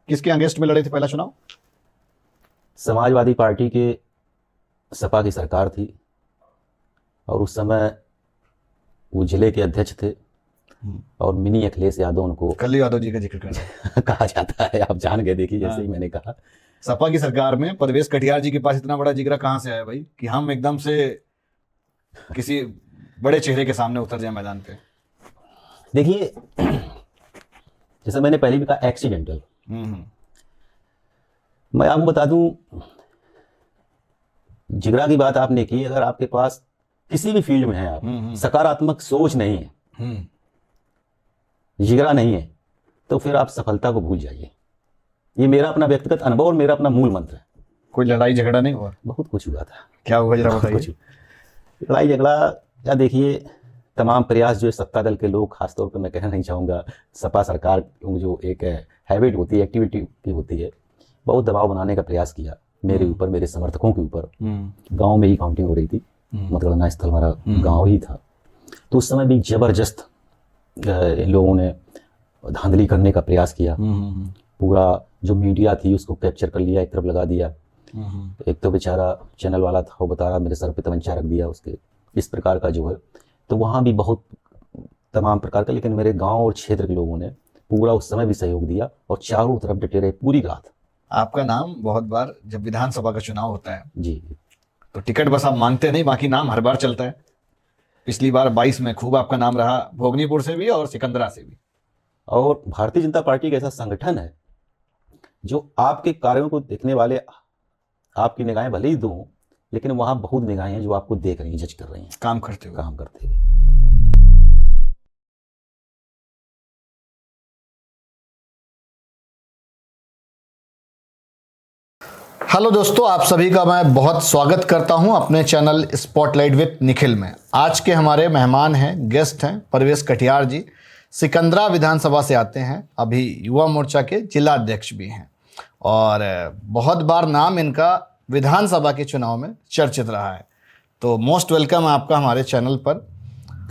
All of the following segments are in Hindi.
किसके अगेंस्ट में लड़े थे पहला चुनाव? समाजवादी पार्टी के सपा की सरकार थी और उस समय वो जिले के अध्यक्ष थे और मिनी अखिलेश यादव उनको कल यादव जी का जिक्र कर रहे हैं। कहा जाता है। आप जान गए, देखिए जैसे ही मैंने कहा। सपा की सरकार में परवेश कटियार जी के पास इतना बड़ा जिगरा कहाँ से आया भाई कि हम एकदम से किसी बड़े चेहरे के सामने उतर जाए मैदान पे? देखिए, जैसे मैंने पहले भी कहा, एक्सीडेंटल। मैं आपको बता दूं, जिगरा की बात आपने की, अगर आपके पास किसी भी फील्ड में है, आप सकारात्मक सोच नहीं है, जिगरा नहीं है, तो फिर आप सफलता को भूल जाइए। ये मेरा अपना व्यक्तिगत अनुभव और मेरा अपना मूल मंत्र है। कोई लड़ाई झगड़ा नहीं हुआ? बहुत कुछ हुआ था। क्या हुआ जरा बताइए। लड़ाई झगड़ा या देखिए, तमाम प्रयास जो सत्ता दल के लोग, खासतौर पर मैं कहना नहीं चाहूँगा, सपा सरकार जो एक हैबिट होती है, एक्टिविटी की होती है, बहुत दबाव बनाने का प्रयास किया मेरे ऊपर, मेरे समर्थकों के ऊपर। गांव में ही काउंटिंग हो रही थी, मतगणना स्थल हमारा गांव ही था। तो उस समय भी जबरदस्त इन लोगों ने धांधली करने का प्रयास किया। पूरा जो मीडिया थी उसको कैप्चर कर लिया, एक तरफ लगा दिया। एक तो बेचारा चैनल वाला था, वो बता रहा मेरे सर पे तमंचा रख दिया उसके, इस प्रकार का जो है। तो वहाँ भी बहुत तमाम प्रकार का, लेकिन मेरे गांव और क्षेत्र के लोगों ने पूरा उस समय भी सहयोग दिया और चारों तरफ डटे रहे पूरी रात। आपका नाम बहुत बार, जब विधानसभा का चुनाव होता है जी, तो टिकट बस आप मांगते नहीं, बाकी नाम हर बार चलता है। पिछली बार 22 में खूब आपका नाम रहा, भोगनीपुर से भी और सिकंदरा से भी। और भारतीय जनता पार्टी एक ऐसा संगठन है जो आपके कार्यों को देखने वाले, आपकी निगाहें भले ही दो, लेकिन वहां बहुत निगाहें हैं जो आपको देख रही हैं, जज कर रही हैं, काम करते हुए। हेलो दोस्तों, आप सभी का मैं बहुत स्वागत करता हूं अपने चैनल स्पॉटलाइट विद निखिल में। आज के हमारे मेहमान हैं, गेस्ट हैं परवेश कटियार जी। सिकंदरा विधानसभा से आते हैं, अभी युवा मोर्चा के जिला अध्यक्ष भी हैं और बहुत बार नाम इनका विधानसभा के चुनाव में चर्चित रहा है। तो मोस्ट वेलकम आपका हमारे चैनल पर।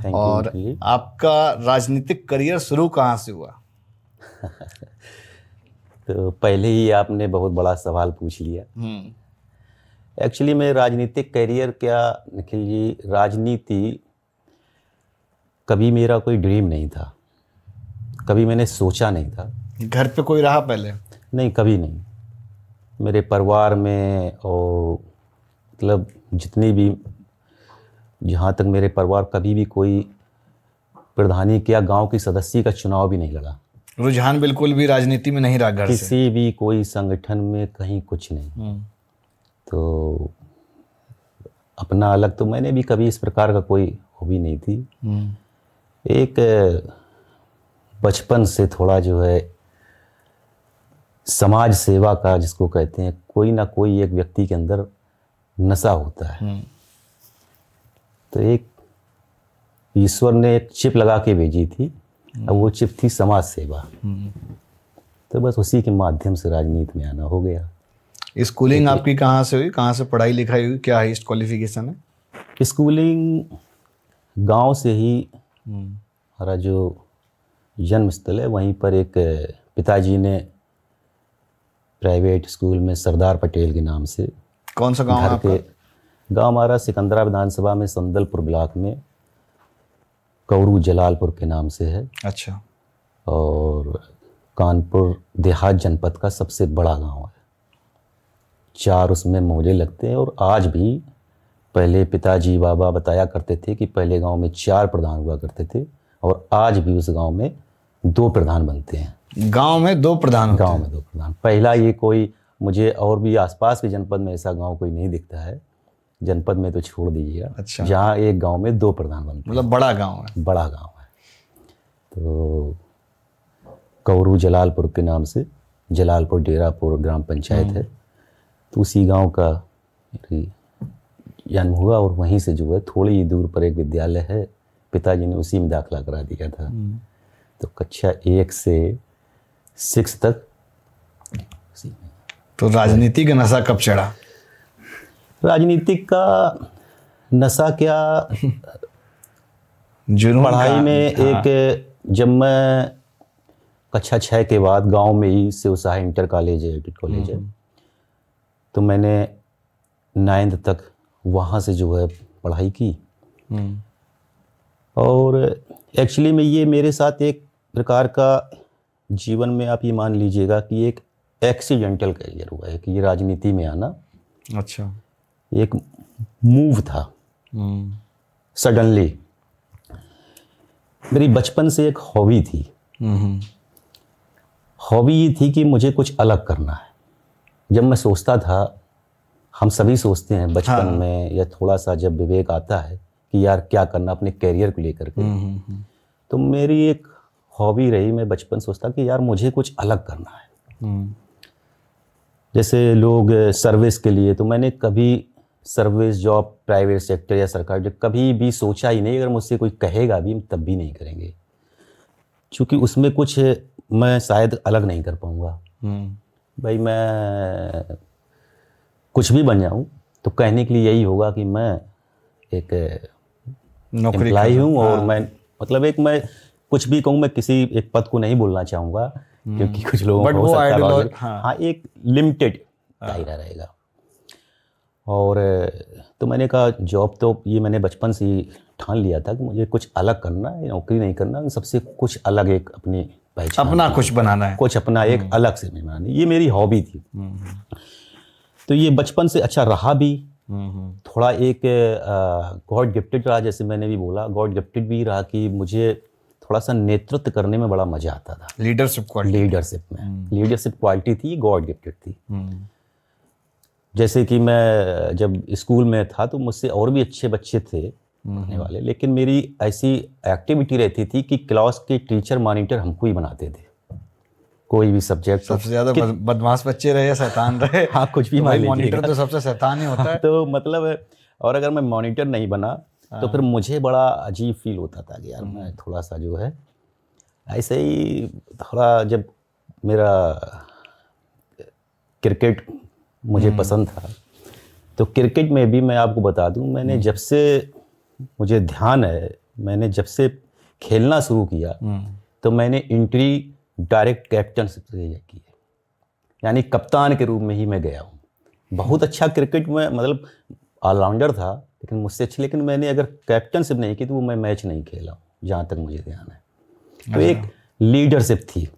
और आपका राजनीतिक करियर शुरू कहाँ से हुआ? तो पहले ही आपने बहुत बड़ा सवाल पूछ लिया। एक्चुअली मैं राजनीतिक करियर क्या निखिल जी, राजनीति कभी मेरा कोई ड्रीम नहीं था, कभी मैंने सोचा नहीं था। घर पे कोई रहा पहले? नहीं, कभी नहीं। मेरे परिवार में और मतलब जितनी भी, जहाँ तक मेरे परिवार, कभी भी कोई प्रधानी क्या गांव की सदस्य का चुनाव भी नहीं लड़ा। रुझान बिल्कुल भी राजनीति में नहीं रहा घर से? किसी भी कोई संगठन में कहीं कुछ नहीं। तो अपना अलग तो मैंने भी कभी इस प्रकार का कोई हॉबी नहीं थी। एक बचपन से थोड़ा जो है समाज सेवा का, जिसको कहते हैं, कोई ना कोई एक व्यक्ति के अंदर नशा होता है। तो एक ईश्वर ने एक चिप लगा के भेजी थी, अब वो चिप थी समाज सेवा। तो बस उसी के माध्यम से राजनीति में आना हो गया। स्कूलिंग आपकी कहाँ से हुई, कहाँ से पढ़ाई लिखाई हुई, क्या हाईएस्ट क्वालिफिकेशन है? स्कूलिंग गांव से ही, हमारा जो जन्म स्थल है वहीं पर एक पिताजी ने प्राइवेट स्कूल में सरदार पटेल के नाम से। कौन सा गांव है आपका? गांव हमारा सिकंदरा विधानसभा में संदलपुर ब्लॉक में कौरू जलालपुर के नाम से है। अच्छा। और कानपुर देहात जनपद का सबसे बड़ा गांव है। 4 उसमें मोहल्ले लगते हैं। और आज भी, पहले पिताजी बाबा बताया करते थे कि पहले गांव में 4 प्रधान हुआ करते थे और आज भी उस गांव में 2 प्रधान बनते हैं। गांव में 2 प्रधान होते हैं? गांव में 2 प्रधान। पहला ये कोई, मुझे और भी आसपास के जनपद में ऐसा गांव कोई नहीं दिखता है, जनपद में तो छोड़ दीजिएगा। अच्छा। जहाँ एक गांव में 2 प्रधान बनते हैं। मतलब बड़ा गांव है? बड़ा गांव है। तो कौरू जलालपुर के नाम से जलालपुर डेरापुर ग्राम पंचायत है। तो उसी गांव का जन्म हुआ और वहीं से जो है थोड़ी ही दूर पर एक विद्यालय है, पिताजी ने उसी में दाखिला करा दिया था। तो कक्षा 1 से 6 तक। तो राजनीति का नशा कब चढ़ा? राजनीतिक का नशा क्या, जुनून पढ़ाई में एक, जब मैं कक्षा 6 के बाद गांव में ही शिव सहाय इंटर कॉलेज है, एडिट कॉलेज है, तो मैंने 9th तक वहाँ से जो है पढ़ाई की। और एक्चुअली में ये मेरे साथ एक प्रकार का जीवन में आप ये मान लीजिएगा कि एक एक्सीडेंटल करियर हुआ है कि ये राजनीति में आना अच्छा। एक मूव था सडनली। मेरी बचपन से एक हॉबी थी। हॉबी ये थी कि मुझे कुछ अलग करना है। जब मैं सोचता था, हम सभी सोचते हैं बचपन में या थोड़ा सा जब विवेक आता है कि यार क्या करना अपने कैरियर को लेकर के, तो मेरी एक हॉबी रही। मैं बचपन सोचता कि यार मुझे कुछ अलग करना है। जैसे लोग सर्विस के लिए, तो मैंने कभी सर्विस जॉब प्राइवेट सेक्टर या सरकारी जॉब कभी भी सोचा ही नहीं। अगर मुझसे कोई कहेगा भी तब भी नहीं करेंगे, क्योंकि उसमें कुछ मैं शायद अलग नहीं कर पाऊँगा। भाई मैं कुछ भी बन जाऊँ तो कहने के लिए यही होगा कि मैं एक नौकरी एम्प्लॉय हूँ और मैं मतलब एक मैं कुछ भी कहूँ, मैं किसी एक पद को नहीं बोलना चाहूँगा क्योंकि कुछ लोगों को हो सकता है हाँ एक लिमिटेड दायरा रहेगा। और तो मैंने कहा जॉब तो ये मैंने बचपन से ही ठान लिया था कि मुझे कुछ अलग करना है, नौकरी नहीं करना, सबसे कुछ अलग एक अपनी पहचान, अपना कुछ बनाना है, कुछ अपना एक अलग से बनाना, ये मेरी हॉबी थी। तो ये बचपन से अच्छा रहा भी। थोड़ा एक गॉड गिफ्टेड रहा, जैसे मैंने भी बोला गॉड गिफ्टेड भी रहा कि मुझे थोड़ा सा नेतृत्व करने में बड़ा मजा आता था। लीडरशिप क्वालिटी थी, गॉड गिफ्टेड थी। जैसे कि मैं जब स्कूल में था तो मुझसे और भी अच्छे बच्चे थे पढ़ने वाले, लेकिन मेरी ऐसी एक्टिविटी रहती थी कि क्लास के टीचर मॉनिटर हमको ही बनाते थे। कोई भी सब्जेक्ट सबसे ज्यादा बदमाश बच्चे रहे या शैतान रहे हाँ कुछ भी मान लीजिएगा, मॉनिटर तो सबसे शैतान ही होता है। तो मतलब और अगर मैं मॉनिटर नहीं बना तो फिर मुझे बड़ा अजीब फील होता था कि यार मैं थोड़ा सा जो है ऐसे ही थोड़ा। जब मेरा क्रिकेट मुझे पसंद था तो क्रिकेट में भी मैं आपको बता दूं, मैंने जब से मुझे ध्यान है, मैंने जब से खेलना शुरू किया तो मैंने एंट्री डायरेक्ट कैप्टनशिप से की है, यानी कप्तान के रूप में ही मैं गया हूँ। बहुत अच्छा क्रिकेट में मतलब ऑलराउंडर था लेकिन मुझसे अच्छी, लेकिन मैंने अगर कैप्टनशिप नहीं की तो वो मैं मैच नहीं खेला हूँ जहाँ तक मुझे ध्यान है। तो एक लीडरशिप थी।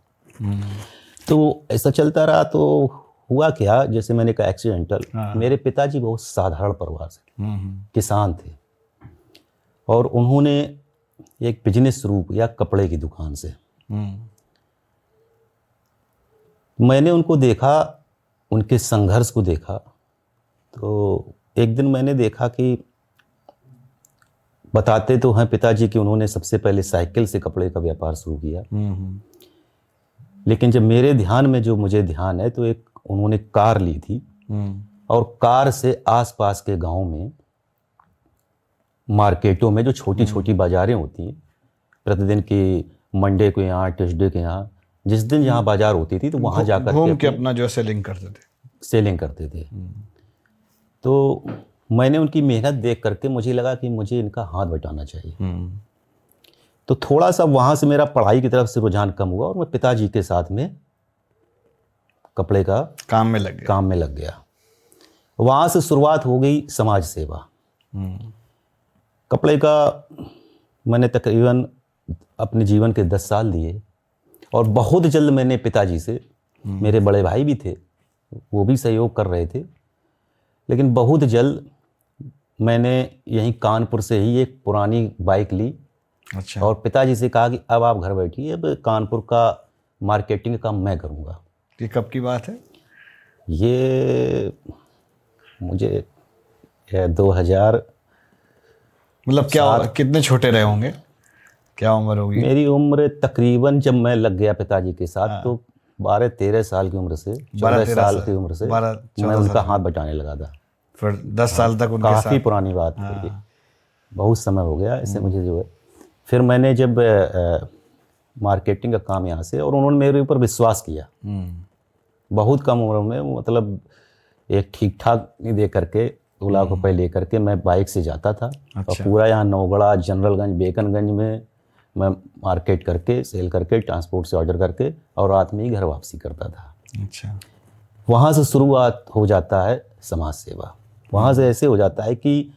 तो ऐसा चलता रहा। तो हुआ क्या, जैसे मैंने कहा एक्सीडेंटल, मेरे पिताजी बहुत साधारण परिवार से किसान थे और उन्होंने एक बिजनेस शुरू किया कपड़े की दुकान से। मैंने उनको देखा, उनके संघर्ष को देखा। तो एक दिन मैंने देखा कि बताते तो हैं पिताजी कि उन्होंने सबसे पहले साइकिल से कपड़े का व्यापार शुरू किया, लेकिन जब मेरे ध्यान में जो मुझे ध्यान है तो एक उन्होंने कार ली थी और कार से आसपास के गांव में मार्केटों में जो छोटी छोटी बाजारें होती हैं प्रतिदिन की, मंडे को यहाँ, ट्यूसडे के यहाँ, जिस दिन जहाँ बाजार होती थी तो वहाँ जाकर घूम के अपना जो सेलिंग करते थे। तो मैंने उनकी मेहनत देख करके मुझे लगा कि मुझे इनका हाथ बटाना चाहिए। तो थोड़ा सा वहाँ से मेरा पढ़ाई की तरफ से रुझान कम हुआ और मैं पिताजी के साथ में कपड़े का काम में लग गया। वहाँ से शुरुआत हो गई समाज सेवा। कपड़े का मैंने तकरीबन अपने जीवन के 10 साल दिए और बहुत जल्द मैंने पिताजी से, मेरे बड़े भाई भी थे वो भी सहयोग कर रहे थे, लेकिन बहुत जल्द मैंने यहीं कानपुर से ही एक पुरानी बाइक ली। अच्छा। और पिताजी से कहा कि अब आप घर बैठिए, अब कानपुर का मार्केटिंग का काम मैं करूँगा। ये कब की बात है? ये मुझे 2000 मतलब क्या, कितने छोटे रहे होंगे, क्या उम्र होगी? मेरी उम्र तकरीबन जब मैं लग गया पिताजी के साथ तो 12-13 साल की उम्र से 14 साल की उम्र से मैं उनका हाथ बटाने लगा था। फिर 10 साल तक उनके काफ़ी पुरानी बात है, बहुत समय हो गया इससे मुझे जो है। फिर मैंने जब मार्केटिंग का काम यहाँ से, और उन्होंने मेरे ऊपर विश्वास किया बहुत कम उम्र में, मतलब एक ठीक ठाक नहीं दे करके 2 लाख रुपए ले करके मैं बाइक से जाता था। और पूरा यहाँ नौगढ़ा, जनरलगंज, बेकनगंज में मैं मार्केट करके, सेल करके, ट्रांसपोर्ट से ऑर्डर करके और रात में ही घर वापसी करता था। अच्छा। वहाँ से शुरुआत हो जाता है समाज सेवा। वहाँ से ऐसे हो जाता है कि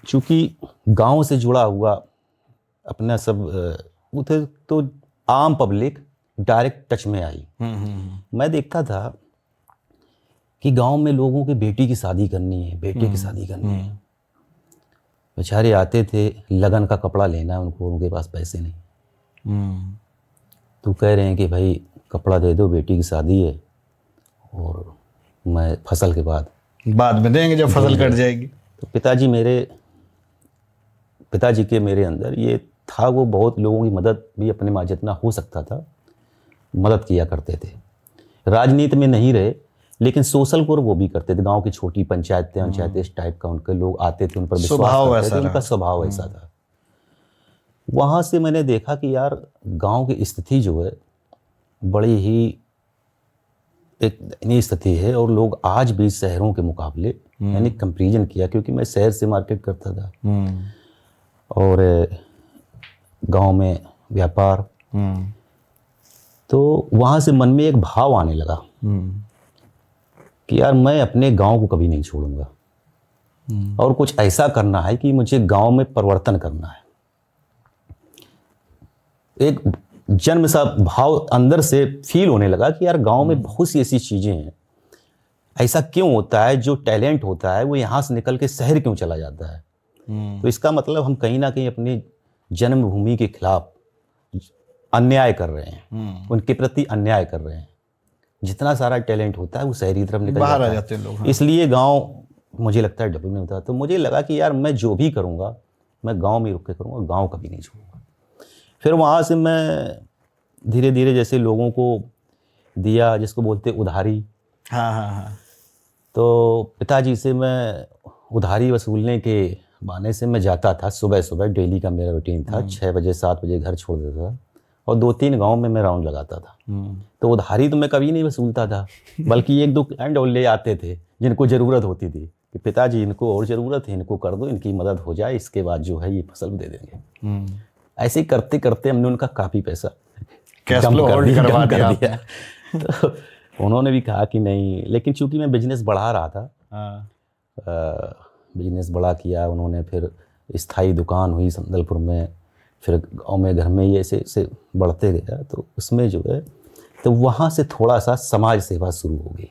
चूँकि गांव से जुड़ा हुआ अपना सब उधर, तो आम पब्लिक डायरेक्ट टच में आई। मैं देखता था कि गांव में लोगों की बेटी की शादी करनी है, बेटे की शादी करनी है, बेचारे आते थे, लगन का कपड़ा लेना है उनको, उनके पास पैसे नहीं। तो कह रहे हैं कि भाई कपड़ा दे दो, बेटी की शादी है और मैं फसल के बाद में देंगे जब फसल कट जाएगी। तो पिताजी के मेरे अंदर ये था, वो बहुत लोगों की मदद भी अपने माँ जितना हो सकता था मदद किया करते थे। राजनीति में नहीं रहे लेकिन सोशल वर्क वो भी करते थे। गांव की छोटी पंचायतें इस टाइप का उनके लोग आते थे, उन पर विश्वास करते थे, उनका स्वभाव ऐसा था। वहाँ से मैंने देखा कि यार गांव की स्थिति जो है बड़ी ही एक दयनीय स्थिति है, और लोग आज भी शहरों के मुकाबले, मैंने कंपैरिजन किया क्योंकि मैं शहर से मार्केट करता था और गांव में व्यापार, तो वहाँ से मन में एक भाव आने लगा कि यार मैं अपने गांव को कभी नहीं छोड़ूंगा और कुछ ऐसा करना है कि मुझे गांव में परिवर्तन करना है। एक जन्म सा भाव अंदर से फील होने लगा कि यार गांव में बहुत सी ऐसी चीजें हैं, ऐसा क्यों होता है जो टैलेंट होता है वो यहाँ से निकल के शहर क्यों चला जाता है। तो इसका मतलब हम कहीं ना कहीं अपनी जन्मभूमि के खिलाफ अन्याय कर रहे हैं, उनके प्रति अन्याय कर रहे हैं। जितना सारा टैलेंट होता है वो शहरी तरफ निकल बाहर जाता आ जाते हैं लोग। इसलिए गांव मुझे लगता है डेवलप नहीं होता। तो मुझे लगा कि यार मैं जो भी करूँगा मैं गांव में रुक के करूँगा, गांव कभी नहीं छोड़ूंगा। फिर वहाँ से मैं धीरे धीरे जैसे लोगों को दिया, जिसको बोलते उधारी। हाँ। तो पिताजी से मैं उधारी वसूलने के बहाने से मैं जाता था, सुबह सुबह डेली का मेरा रूटीन था। 6 बजे 7 बजे घर छोड़ देता था और 2-3 गांव में मैं राउंड लगाता था। तो उधारी तो मैं कभी नहीं वसूलता था, बल्कि 1-2 क्लाइंट और ले आते थे जिनको ज़रूरत होती थी कि पिताजी इनको और ज़रूरत है, इनको कर दो, इनकी मदद हो जाए, इसके बाद जो है ये फसल दे देंगे। ऐसे करते करते हमने उनका काफ़ी पैसा कैश फ्लो होल्ड करवा दिया। तो उन्होंने भी कहा कि नहीं, लेकिन चूंकि मैं बिजनेस बढ़ा रहा था, बिजनेस बड़ा किया उन्होंने। फिर स्थायी दुकान हुई संदलपुर में, फिर गाँव में घर में ये ऐसे बढ़ते गया। तो उसमें जो है तो वहाँ से थोड़ा सा समाज सेवा शुरू हो गई।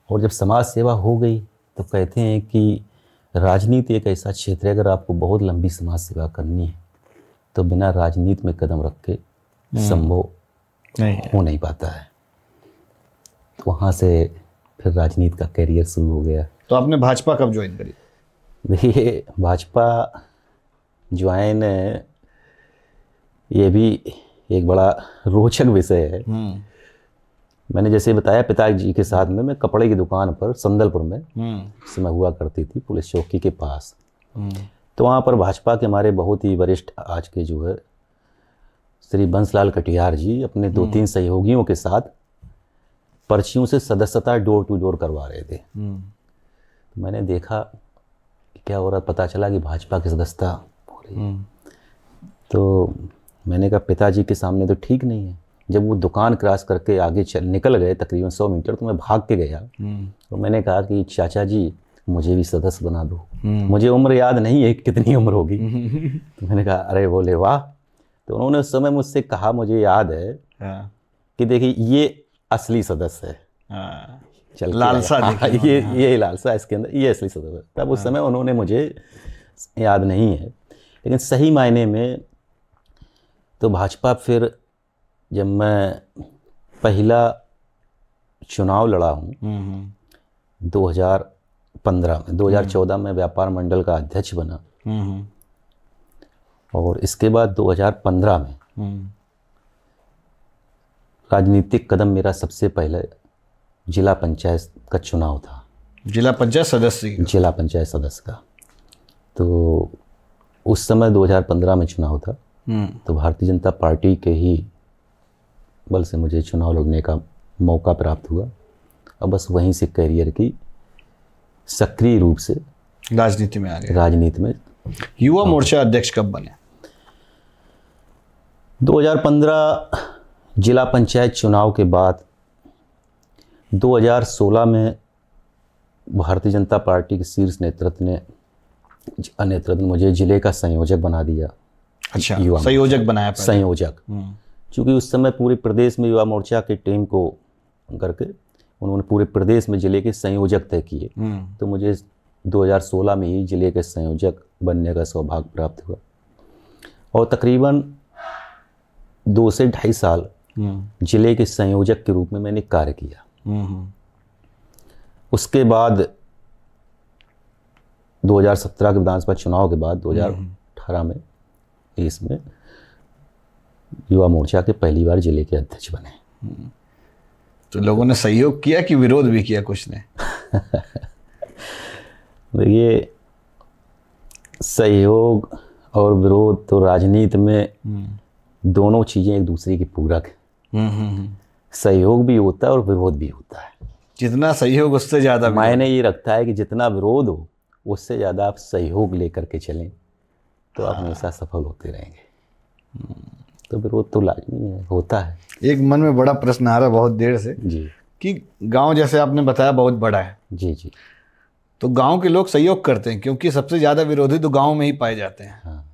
और जब समाज सेवा हो गई तो कहते हैं कि राजनीति एक ऐसा क्षेत्र है, अगर आपको बहुत लंबी समाज सेवा करनी है तो बिना राजनीति में कदम रख के संभव हो नहीं पाता है। तो वहाँ से फिर राजनीति का करियर शुरू हो गया। तो आपने भाजपा कब ज्वाइन करी? देखिए भाजपा ज्वाइन, ये भी एक बड़ा रोचक विषय है। मैंने जैसे बताया पिताजी के साथ में मैं कपड़े की दुकान पर संदलपुर में समय हुआ करती थी, पुलिस चौकी के पास। तो वहाँ पर भाजपा के हमारे बहुत ही वरिष्ठ आज के जो है श्री बंसलाल कटियार जी अपने 2-3 सहयोगियों के साथ पर्चियों से सदस्यता डोर टू डोर करवा रहे थे। तो मैंने देखा कि क्या हो रहा, पता चला कि भाजपा की सदस्यता हो रही है। तो मैंने कहा पिताजी के सामने तो ठीक नहीं है। जब वो दुकान क्रॉस करके आगे निकल गए तकरीबन 100 मीटर, तो मैं भाग के गया और मैंने कहा कि चाचा जी मुझे भी सदस्य बना दो। मुझे उम्र याद नहीं है कितनी उम्र होगी। तो मैंने कहा अरे बोले वाह। तो उन्होंने उस समय मुझसे कहा, मुझे याद है कि देखिए ये असली सदस्य है, चल लालसा ये लालसा इसके अंदर, ये असली सदस्य है। तब उस समय उन्होंने, मुझे याद नहीं है, लेकिन सही मायने में तो भाजपा फिर जब मैं पहला चुनाव लड़ा हूँ 2015 में, 2014 में व्यापार मंडल का अध्यक्ष बना और इसके बाद 2015 में राजनीतिक कदम मेरा सबसे पहले जिला पंचायत का चुनाव था। जिला पंचायत सदस्य? जिला पंचायत सदस्य का। तो उस समय 2015 में चुनाव था। तो भारतीय जनता पार्टी के ही बल से मुझे चुनाव लड़ने का मौका प्राप्त हुआ और बस वहीं से करियर की सक्रिय रूप से राजनीति में आ गए। राजनीति में। युवा मोर्चा अध्यक्ष कब बने? 2015 जिला पंचायत चुनाव के बाद 2016 में भारतीय जनता पार्टी के शीर्ष नेतृत्व ने मुझे जिले का संयोजक बना दिया। अच्छा, संयोजक बनाया पहले। संयोजक, क्योंकि उस समय पूरे प्रदेश में युवा मोर्चा की टीम को करके उन्होंने पूरे प्रदेश में जिले के संयोजक तय किए। तो मुझे 2016 में ही जिले के संयोजक बनने का सौभाग्य प्राप्त हुआ और तकरीबन 2 से 2.5 साल जिले के संयोजक के रूप में मैंने कार्य किया। उसके बाद 2017 के विधानसभा चुनाव के बाद 2018 में इसमें युवा मोर्चा के पहली बार जिले के अध्यक्ष बने। तो लोगों ने सहयोग किया कि विरोध भी किया कुछ ने? देखिए, सहयोग और विरोध तो राजनीति में दोनों चीजें एक दूसरे की पूरक है। सहयोग भी होता है और विरोध भी होता है। जितना सहयोग उससे ज्यादा मायने ये रखता है कि जितना विरोध हो उससे ज़्यादा आप सहयोग लेकर के चलें तो आप हमेशा सफल होते रहेंगे। तो विरोध तो लाजमी है, होता है। एक मन में बड़ा प्रश्न आ रहा है बहुत देर से जी कि गांव जैसे आपने बताया बहुत बड़ा है, जी जी, तो गांव के लोग सहयोग करते हैं क्योंकि सबसे ज़्यादा विरोधी तो गांव में ही पाए जाते हैं। हाँ,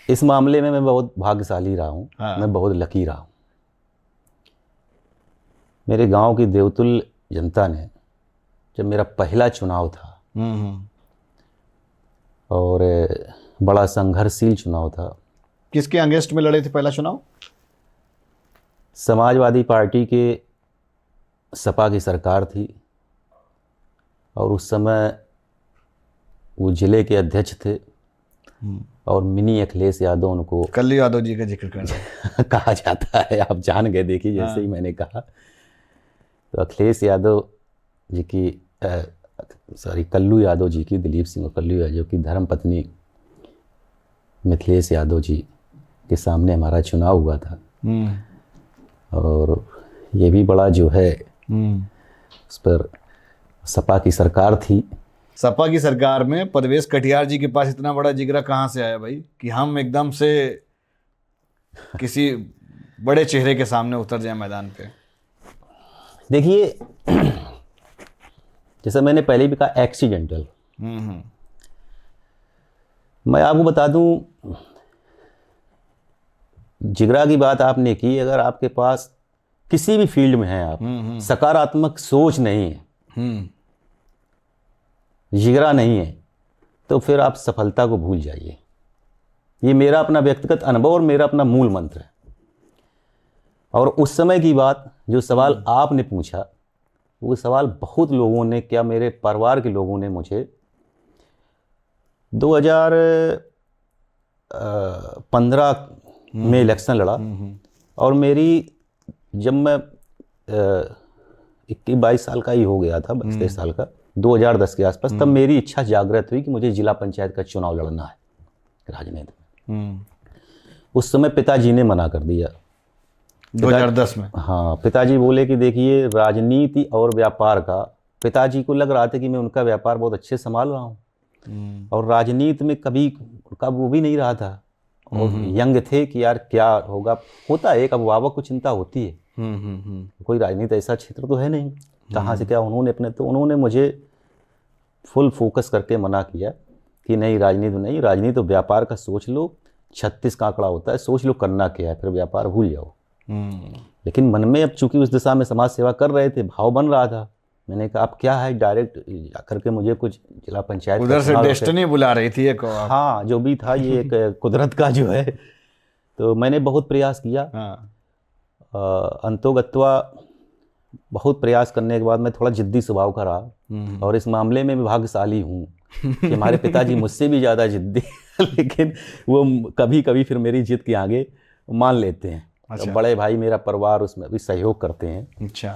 इस मामले में मैं बहुत भाग्यशाली रहा हूँ। हाँ। मैं बहुत लकी रहा हूँ। मेरे गांव की देवतुल्य जनता ने, जब मेरा पहला चुनाव था और बड़ा संघर्षशील चुनाव था। किसके अगेंस्ट में लड़े थे पहला चुनाव? समाजवादी पार्टी के सपा की सरकार थी और उस समय वो जिले के अध्यक्ष थे और मिनी अखिलेश यादव उनको कल्लू यादव जी का जिक्र कर रहे हैं। कहा जाता है। आप जान गए, देखिए जैसे ही मैंने कहा। तो अखिलेश यादव जी की कल्लू यादव जी की, दिलीप सिंह कल्लू यादव की धर्मपत्नी मिथिलेश यादव जी के सामने हमारा चुनाव हुआ था। और ये भी बड़ा जो है उस पर सपा की सरकार थी। सपा की सरकार में परवेश कटियार जी के पास इतना बड़ा जिगरा कहाँ से आया भाई कि हम एकदम से किसी बड़े चेहरे के सामने उतर जाए मैदान पे? देखिए, जैसा मैंने पहले भी कहा, एक्सीडेंटल। मैं आपको बता दूं, जिगरा की बात आपने की, अगर आपके पास किसी भी फील्ड में है, आप सकारात्मक सोच नहीं है, जिगरा नहीं है, तो फिर आप सफलता को भूल जाइए। ये मेरा अपना व्यक्तिगत अनुभव और मेरा अपना मूल मंत्र है। और उस समय की बात, जो सवाल आपने पूछा, वो सवाल बहुत लोगों ने, क्या मेरे परिवार के लोगों ने मुझे 2015 में इलेक्शन लड़ा और मेरी, जब मैं 21-22 साल का ही हो गया था, 22 साल का, 2010 के आसपास, तब मेरी इच्छा जागृत हुई कि मुझे जिला पंचायत का चुनाव लड़ना है राजनीति में। उस समय पिताजी ने मना कर दिया। 2010 में? हाँ, पिताजी बोले कि देखिए, राजनीति और व्यापार का, पिताजी को लग रहा था कि मैं उनका व्यापार बहुत अच्छे संभाल रहा हूँ और राजनीति में कभी उनका वो भी नहीं रहा था और यंग थे कि यार क्या होगा। होता है, एक अभिभावक को चिंता होती है। कोई राजनीति ऐसा क्षेत्र तो है नहीं, कहाँ से क्या। उन्होंने मुझे फुल फोकस करके मना किया कि नहीं, राजनीति नहीं, राजनीति तो व्यापार का सोच लो, 36 का आंकड़ा होता है, सोच लो करना क्या है, फिर व्यापार भूल जाओ। लेकिन मन में, अब चूंकि उस दिशा में समाज सेवा कर रहे थे, भाव बन रहा था, मैंने कहा अब क्या है, डायरेक्ट जाकर के मुझे कुछ जिला पंचायत उधर से डेस्टिनी बुला रही थी एक। हाँ, जो भी था, ये एक कुदरत का जो है। तो मैंने बहुत प्रयास किया। अंतोगत्वा बहुत प्रयास करने के बाद मैं थोड़ा जिद्दी स्वभाव का रहा और इस मामले में मैं भाग्यशाली हूँ कि हमारे पिताजी मुझसे भी ज़्यादा जिद्दी लेकिन वो कभी कभी फिर मेरी जिद के आगे मान लेते हैं। अच्छा। तो बड़े भाई, मेरा परिवार उसमें भी सहयोग करते हैं। अच्छा,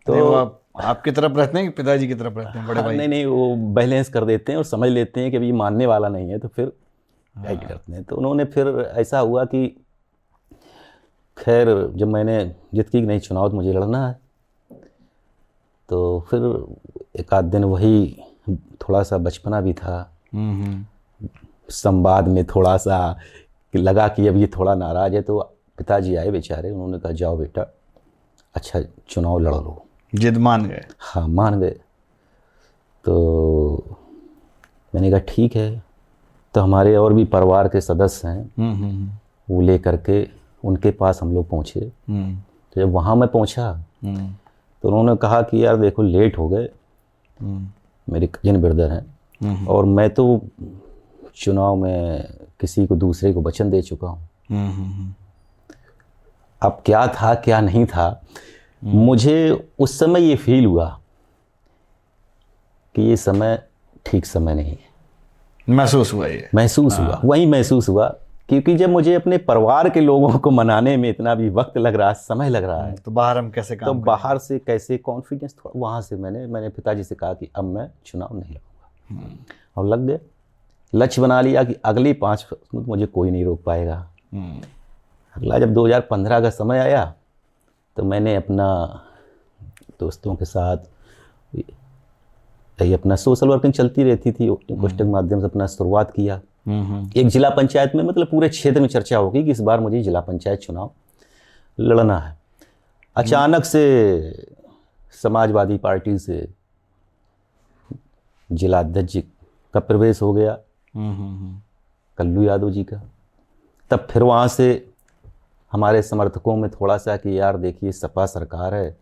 तो आपकी तरफ रहते हैं कि पिताजी की तरफ रहते हैं बड़े भाई? नहीं, वो बैलेंस कर देते हैं और समझ लेते हैं कि अभी मानने वाला नहीं है, तो फिर गाइड करते हैं। तो उन्होंने, फिर ऐसा हुआ कि खैर जब मैंने जिद की नहीं, चुनाव तो मुझे लड़ना है, तो फिर एक आध दिन वही, थोड़ा सा बचपना भी था, संवाद में थोड़ा सा कि लगा कि अब ये थोड़ा नाराज़ है, तो पिताजी आए बेचारे, उन्होंने कहा जाओ बेटा अच्छा चुनाव लड़ लो। जिद मान गए। हाँ मान गए। तो मैंने कहा ठीक है। तो हमारे और भी परिवार के सदस्य हैं, वो ले करके उनके पास हम लोग पहुँचे। तो जब वहाँ मैं पहुँचा तो उन्होंने कहा कि यार देखो लेट हो गए, मेरे कजिन ब्रदर हैं और मैं तो चुनाव में किसी को दूसरे को वचन दे चुका हूँ। अब क्या था क्या नहीं था, मुझे उस समय ये फील हुआ कि ये समय ठीक समय नहीं है। महसूस हुआ ये। महसूस हुआ, वही महसूस हुआ, क्योंकि जब मुझे अपने परिवार के लोगों को मनाने में इतना भी वक्त लग रहा है, समय लग रहा है, तो बाहर हम कैसे तो काम बाहर से कैसे कॉन्फिडेंस, थोड़ा वहाँ से मैंने पिताजी से कहा कि अब मैं चुनाव नहीं लड़ूंगा, और लग गए। लक्ष्य बना लिया कि अगली 5 वर्ष में मुझे कोई नहीं रोक पाएगा। अगला जब 2015 का समय आया तो मैंने अपना दोस्तों के साथ ये अपना सोशल वर्किंग चलती रहती थी, पोस्ट के माध्यम से अपना शुरुआत किया। एक जिला पंचायत में, मतलब पूरे क्षेत्र में चर्चा होगी कि इस बार मुझे जिला पंचायत चुनाव लड़ना है। अचानक से समाजवादी पार्टी से जिला अध्यक्ष जी का प्रवेश हो गया, कल्लू यादव जी का। तब फिर वहाँ से हमारे समर्थकों में थोड़ा सा कि यार देखिए सपा सरकार है,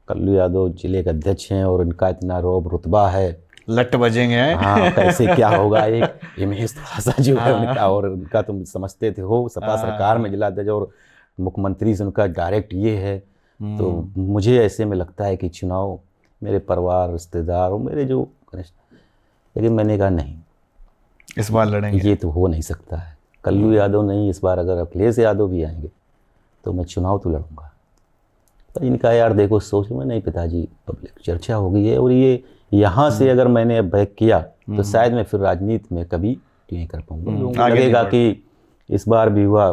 कल्लू यादव जिले के अध्यक्ष हैं और इनका इतना रौब रुतबा है, लट बजेंगे। हाँ कैसे क्या होगा, एक इमेज थोड़ा सा जो है उनका, और उनका तुम समझते थे हो सपा सरकार में जिला अध्यक्ष और मुख्यमंत्री से उनका डायरेक्ट ये है। तो मुझे ऐसे में लगता है कि चुनाव मेरे परिवार रिश्तेदार और मेरे जो, लेकिन मैंने कहा नहीं इस बार लड़ेंगे, ये तो हो नहीं सकता है। कल्लू यादव नहीं, इस बार अगर अखिलेश यादव भी आएंगे तो मैं चुनाव तो लड़ूंगा। तो इनका यार देखो सोच में, नहीं पिताजी पब्लिक चर्चा हो गई है और ये यहाँ से अगर मैंने अब बैक किया तो शायद मैं फिर राजनीति में कभी नहीं कर पाऊंगा। लोगों को लगेगा कि इस बार भी हुआ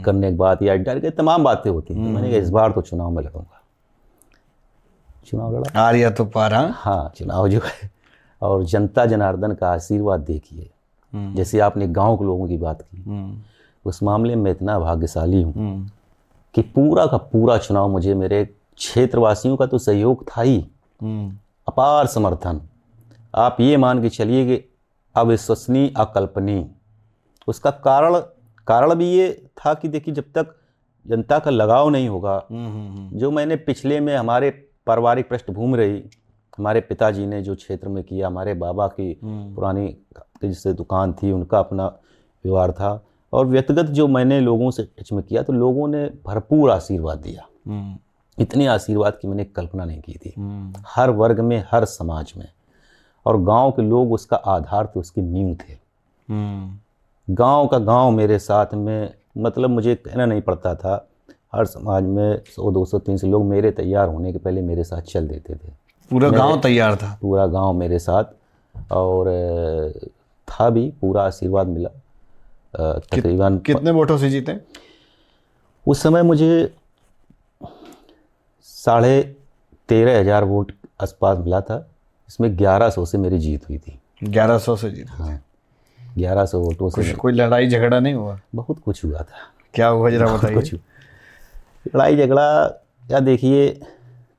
करने के बाद या डर के तमाम बातें होती हैं। मैंने कहा इस बार तो चुनाव में लड़ूंगा। चुनाव लड़ा, आर्या तो पारा। हाँ चुनाव जो है, और जनता जनार्दन का आशीर्वाद देखिए। जैसे आपने गांव के लोगों की बात की, उस मामले में इतना भाग्यशाली हूँ कि पूरा का पूरा चुनाव मुझे मेरे क्षेत्रवासियों का तो सहयोग था ही, अपार समर्थन। आप ये मान के चलिए कि अविश्वसनीय, अकल्पनीय। उसका कारण भी ये था कि देखिए जब तक जनता का लगाव नहीं होगा, जो मैंने पिछले में हमारे पारिवारिक पृष्ठभूमि रही, हमारे पिताजी ने जो क्षेत्र में किया, हमारे बाबा की पुरानी जिससे दुकान थी उनका अपना व्यवहार था, और व्यक्तिगत जो मैंने लोगों से टच में किया तो लोगों ने भरपूर आशीर्वाद दिया। इतने आशीर्वाद की मैंने कल्पना नहीं की थी, हर वर्ग में, हर समाज में। और गांव के लोग उसका आधार थे, उसकी नींव थे। गांव का गांव मेरे साथ में, मतलब मुझे कहना नहीं पड़ता था, हर समाज में 100, 200, 300 लोग मेरे तैयार होने के पहले मेरे साथ चल देते थे। पूरा गांव तैयार था, पूरा गांव मेरे साथ, और था भी, पूरा आशीर्वाद मिला। तकरीबन कितने वोटों से जीते उस समय? मुझे 13,500 वोट आसपास मिला था। इसमें 1100 से मेरी जीत हुई थी। 1100 से जीते। हाँ 1100 वोटों से। कोई लड़ाई झगड़ा नहीं हुआ? बहुत कुछ हुआ था। क्या हुआ जरा बताइए। कुछ लड़ाई झगड़ा या देखिए,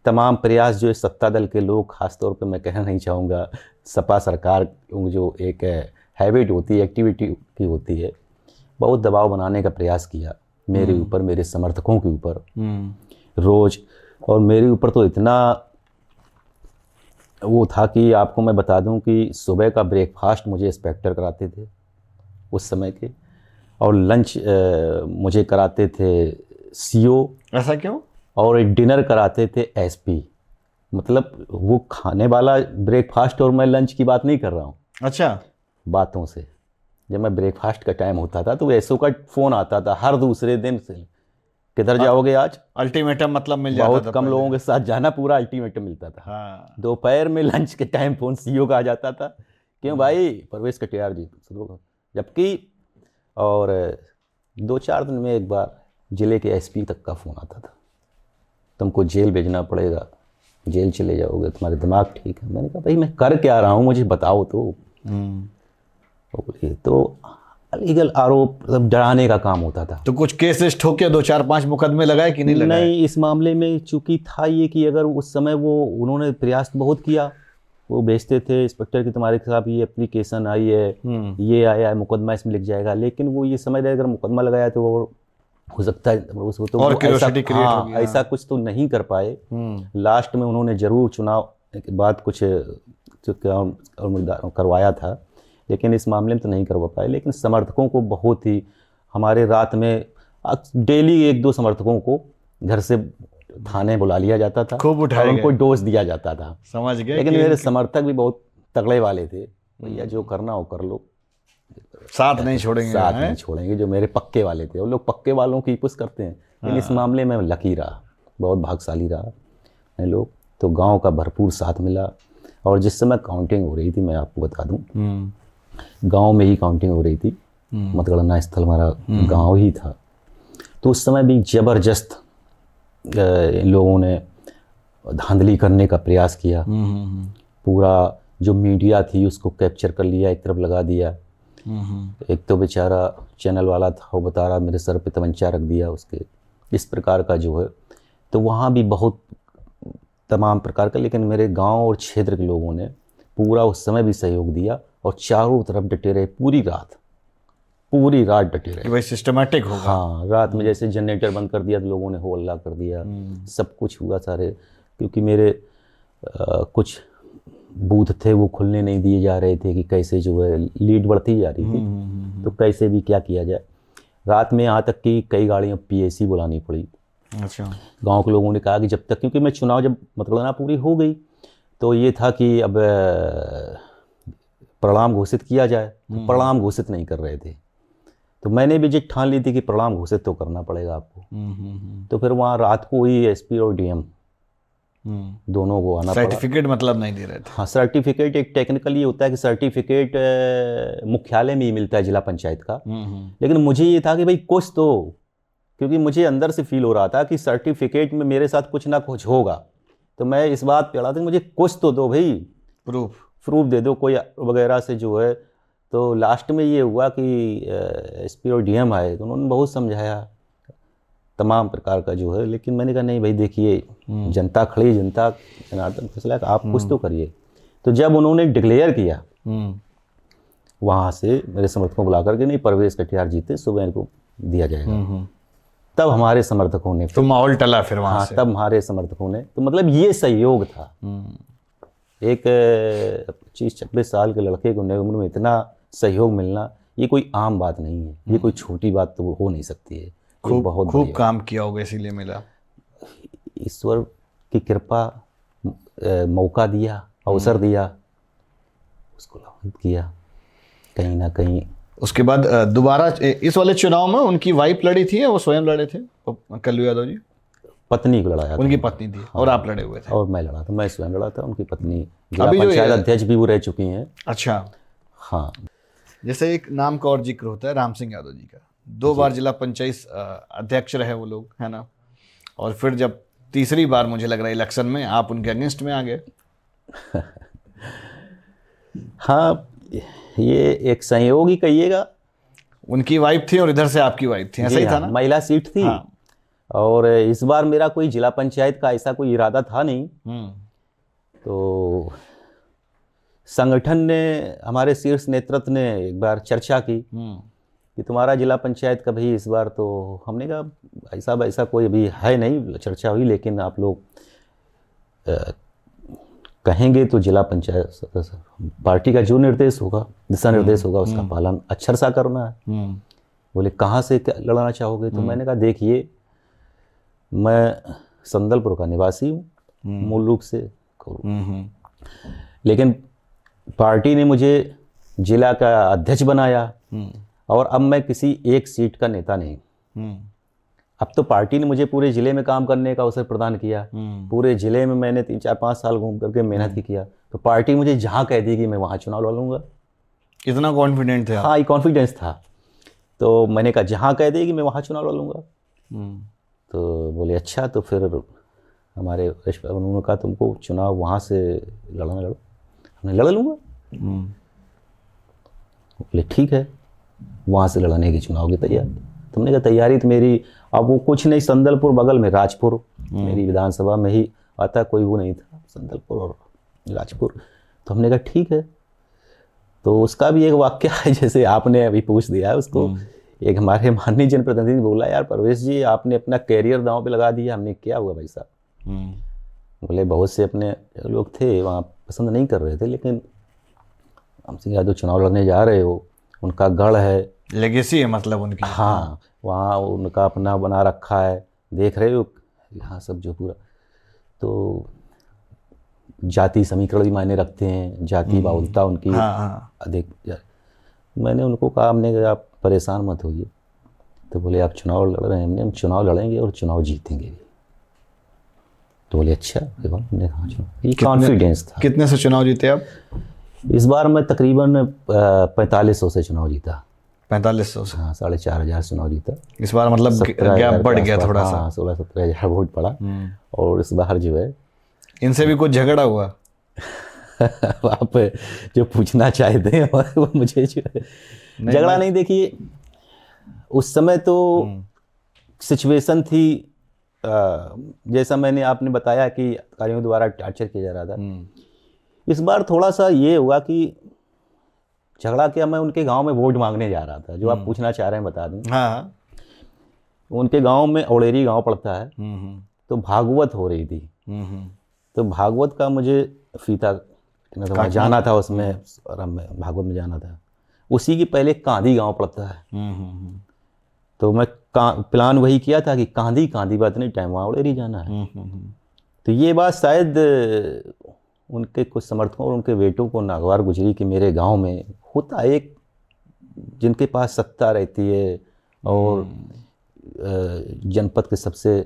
तमाम प्रयास जो सत्ता दल के लोग, खासतौर पे मैं कहना नहीं चाहूँगा, सपा सरकार जो एक हैबिट होती है, एक्टिविटी की होती है, बहुत दबाव बनाने का प्रयास किया मेरे ऊपर, मेरे समर्थकों के ऊपर रोज। और मेरे ऊपर तो इतना वो था कि आपको मैं बता दूं कि सुबह का ब्रेकफास्ट मुझे इंस्पेक्टर कराते थे उस समय के, और लंच मुझे कराते थे सीओ। ऐसा क्यों? और डिनर कराते थे एसपी। मतलब वो खाने वाला ब्रेकफास्ट, और मैं लंच की बात नहीं कर रहा हूँ। अच्छा। बातों से, जब मैं ब्रेकफास्ट का टाइम होता था तो एसओ का फ़ोन आता था हर दूसरे दिन से, किधर जाओगे आज? अल्टीमेटम मतलब मिल जाता था। बहुत कम लोगों के साथ जाना, पूरा अल्टीमेटम मिलता था। हाँ। दोपहर में लंच के टाइम फ़ोन सीईओ का आ जाता था, क्यों भाई परवेश कटियार जी। जबकि और 2-4 दिन में एक बार ज़िले के एसपी तक का फ़ोन आता था, तुमको जेल भेजना पड़ेगा, जेल चले जाओगे, तुम्हारे दिमाग ठीक है। मैंने कहा भाई मैं कर क्या रहा हूँ, मुझे बताओ तो। बोलिए तो लीगल आरोप, मतलब डराने का काम होता था। तो कुछ केसेस ठोके, 2-4-5 मुकदमे लगाए कि नहीं लगाए? नहीं, इस मामले में चूंकि था ये कि अगर उस समय वो उन्होंने प्रयास बहुत किया, वो भेजते थे इंस्पेक्टर कि तुम्हारे खिलाफ ये एप्लीकेशन आई है, ये आया है, मुकदमा इसमें लिख जाएगा, लेकिन वो ये समझ रहे अगर मुकदमा लगाया तो वो हो सकता है उसको तो और वो क्यूरियोसिटी क्रिएट हाँ, होगी। ऐसा कुछ तो नहीं कर पाए। लास्ट में उन्होंने जरूर चुनाव के बाद कुछ करवाया था, लेकिन इस मामले में तो नहीं करवा पाए। लेकिन समर्थकों को बहुत ही, हमारे रात में डेली 1-2 समर्थकों को घर से थाने बुला लिया जाता था, खूब उठाए और उनको गए। डोज दिया जाता था। समझ गए। लेकिन कि मेरे समर्थक भी बहुत तगड़े वाले थे, भैया जो करना हो कर लो, साथ नहीं छोड़ेंगे। साथ हैं? नहीं छोड़ेंगे। जो मेरे पक्के वाले थे, वो लोग पक्के वालों की पुश करते हैं, लेकिन इस मामले में लकी रहा, बहुत भाग्यशाली रहा मैं लोग। तो गांव का भरपूर साथ मिला, और जिस समय काउंटिंग हो रही थी, मैं आपको बता दूं, गांव में ही काउंटिंग हो रही थी, मतगणना स्थल हमारा गांव ही था। तो उस समय भी जबरदस्त इन लोगों ने धांधली करने का प्रयास किया। पूरा जो मीडिया थी उसको कैप्चर कर लिया, एक तरफ लगा दिया। एक तो बेचारा चैनल वाला था, वो बता रहा मेरे सर पे तमंचा रख दिया उसके, इस प्रकार का जो है। तो वहाँ भी बहुत तमाम प्रकार का, लेकिन मेरे गांव और क्षेत्र के लोगों ने पूरा उस समय भी सहयोग दिया, और चारों तरफ डटे रहे, पूरी रात डटे रहे। भाई सिस्टमैटिक होगा। हाँ, रात में जैसे जनरेटर बंद कर दिया तो लोगों ने हो हल्ला कर दिया, सब कुछ हुआ सारे। क्योंकि मेरे कुछ बूथ थे वो खुलने नहीं दिए जा रहे थे कि कैसे जो है लीड बढ़ती जा रही थी, तो कैसे भी क्या किया जाए। रात में यहाँ तक कि कई गाड़ियाँ पीएसी बुलानी पड़ी। अच्छा। गांव के लोगों ने कहा कि जब तक, क्योंकि मैं चुनाव जब मतगणना पूरी हो गई तो ये था कि अब परिणाम घोषित किया जाए, तो परिणाम घोषित नहीं कर रहे थे। तो मैंने भी जिद ठान ली थी कि परिणाम घोषित तो करना पड़ेगा आपको। तो फिर वहाँ रात को ही एसपी और डीएम दोनों को आना पड़ा। सर्टिफिकेट मतलब नहीं दे रहे थे? हाँ, सर्टिफिकेट एक टेक्निकली होता है कि सर्टिफिकेट मुख्यालय में ही मिलता है जिला पंचायत का, लेकिन मुझे ये था कि भाई कुछ तो, क्योंकि मुझे अंदर से फील हो रहा था कि सर्टिफिकेट में मेरे साथ कुछ ना कुछ होगा। तो मैं इस बात पे अड़ा था कि मुझे कुछ तो दो भाई, प्रूफ दे दो कोई वगैरह से जो है। तो लास्ट में ये हुआ कि एसपी और डीएम आए, तो उन्होंने बहुत समझाया तमाम प्रकार का जो है, लेकिन मैंने कहा नहीं भाई देखिए, जनता खड़ी, जनता जनार्दन फैसला, आप कुछ तो करिए। तो जब उन्होंने डिक्लेयर किया वहाँ से मेरे समर्थकों को बुला करके, नहीं परवेश कटियार जीते, सुबह इनको दिया जाएगा, तब हमारे समर्थकों ने, तो माहौल टला फिर वहाँ से। तब हमारे समर्थकों ने, तो मतलब ये सहयोग था। एक 25-26 साल के लड़के को नई उम्र में इतना सहयोग मिलना, ये कोई आम बात नहीं है, ये कोई छोटी बात तो हो नहीं सकती है। खूब काम किया होगा इसीलिए मिला। ईश्वर की कृपा, मौका दिया, अवसर दिया, उसको लाभ किया कहीं ना कहीं। उसके बाद दोबारा इस वाले चुनाव में उनकी वाइफ लड़ी थी या वो स्वयं लड़े थे? कल्लू यादव जी पत्नी को लड़ाया था। उनकी पत्नी थी। और आप लड़े हुए थे? और मैं लड़ा था, मैं स्वयं लड़ा था। उनकी पत्नी जिला पंचायत अध्यक्ष भी वो रह चुकी हैं। अच्छा। हाँ, जैसे एक नाम का और जिक्र होता है राम सिंह यादव जी का, 2 बार जिला पंचायत अध्यक्ष रहे वो लोग, है ना। और फिर जब तीसरी बार मुझे लग रहा है इलेक्शन में आप उनके अगेंस्ट में आ गए। हाँ, ये एक संयोग ही कहिएगा। उनकी वाइफ थी और इधर से आपकी वाइफ थी, ऐसा ही था ना? महिला सीट थी। हाँ। और इस बार मेरा कोई जिला पंचायत का ऐसा कोई इरादा था नहीं। तो संगठन ने, हमारे शीर्ष नेतृत्व ने एक बार चर्चा की कि तुम्हारा जिला पंचायत का भाई इस बार, तो हमने कहा ऐसा कोई अभी है नहीं, चर्चा हुई, लेकिन आप लोग कहेंगे तो जिला पंचायत पार्टी का जो निर्देश होगा, दिशा निर्देश होगा, उसका पालन अक्षर सा करना है। बोले कहाँ से लड़ना चाहोगे? तो मैंने कहा देखिए, मैं संदलपुर का निवासी हूँ मूल रूप से, लेकिन पार्टी ने मुझे जिला का अध्यक्ष बनाया, और अब मैं किसी एक सीट का नेता नहीं। अब तो पार्टी ने मुझे पूरे जिले में काम करने का अवसर प्रदान किया। पूरे जिले में मैंने 3-4-5 साल घूम करके मेहनत किया, तो पार्टी मुझे जहाँ कह देगी मैं वहाँ चुनाव लड़ूंगा। इतना कॉन्फिडेंट थे आप? हाँ, ये कॉन्फिडेंस था। तो मैंने कहा जहाँ कह देगी मैं वहाँ चुनाव लड़ूंगा। तो बोले अच्छा, तो फिर हमारे उन्होंने कहा तुमको चुनाव वहाँ से लड़ना, लड़ो। हमने लड़ लूँगा। बोले ठीक है। वहाँ से लड़ने की चुनाव की तैयारी। तुमने कहा तैयारी तो मेरी, अब वो कुछ नहीं, संदलपुर बगल में राजपुर, मेरी विधानसभा में ही आता, कोई वो नहीं था, संदलपुर और राजपुर। तो हमने कहा ठीक है। तो उसका भी एक वाक्य है, जैसे आपने अभी पूछ दिया है उसको। एक हमारे माननीय जनप्रतिनिधि ने बोला, यार परवेश जी आपने अपना कैरियर दांव पे लगा दिया। हमने क्या हुआ भाई साहब? बोले बहुत से अपने लोग थे वहाँ पसंद नहीं कर रहे थे, लेकिन हमसे कहा जो चुनाव लड़ने जा रहे हो उनका गढ़ है, लेगेसी है मतलब उनकी। हाँ वहाँ उनका अपना बना रखा है, देख रहे हो यहाँ सब जो पूरा। तो जाति समीकरण भी मायने रखते हैं, जाति बाहुलता उनकी अधिक। मैंने उनको कहा, हमने कहा आप परेशान मत होइए। तो बोले आप चुनाव लड़ रहे हैं? हमने, हम चुनाव लड़ेंगे और चुनाव जीतेंगे भी। तो बोले अच्छा, देखो हमने कहा चुनाव, ये कॉन्फिडेंस था। कितने से चुनाव जीते आप? इस बार मैं तकरीबन 4500 से चुनाव जीता। 4500 से? हाँ, 4500 चुनाव जीता। इस बार मतलब गैप बढ़ गया थोड़ा सा। 16-17 हज़ार वोट पड़ा। और इस बार जो है, इनसे भी कुछ झगड़ा हुआ? आप जो पूछना चाहते हैं वो मुझे झगड़ा नहीं, देखिए उस समय तो सिचुएशन थी, जैसा मैंने आपने बताया कि अधिकारियों द्वारा टार्चर किया जा रहा था। इस बार थोड़ा सा ये हुआ कि झगड़ा क्या, मैं उनके गांव में वोट मांगने जा रहा था, जो आप पूछना चाह रहे हैं बता दूं। हाँ। उनके गांव में औड़ेरी गांव पड़ता है, तो भागवत हो रही थी। तो भागवत का मुझे फीता वहाँ जाना था, उसमें भागवत में जाना था। उसी की पहले कांदी गांव पड़ता है। तो मैं प्लान वही किया था कि कांदी बात नहीं, टाइम वहाँ औड़ेरी जाना है। तो ये बात शायद उनके कुछ समर्थकों और उनके बेटों को नागवार गुजरी कि मेरे गांव में होता एक, जिनके पास सत्ता रहती है और जनपद के सबसे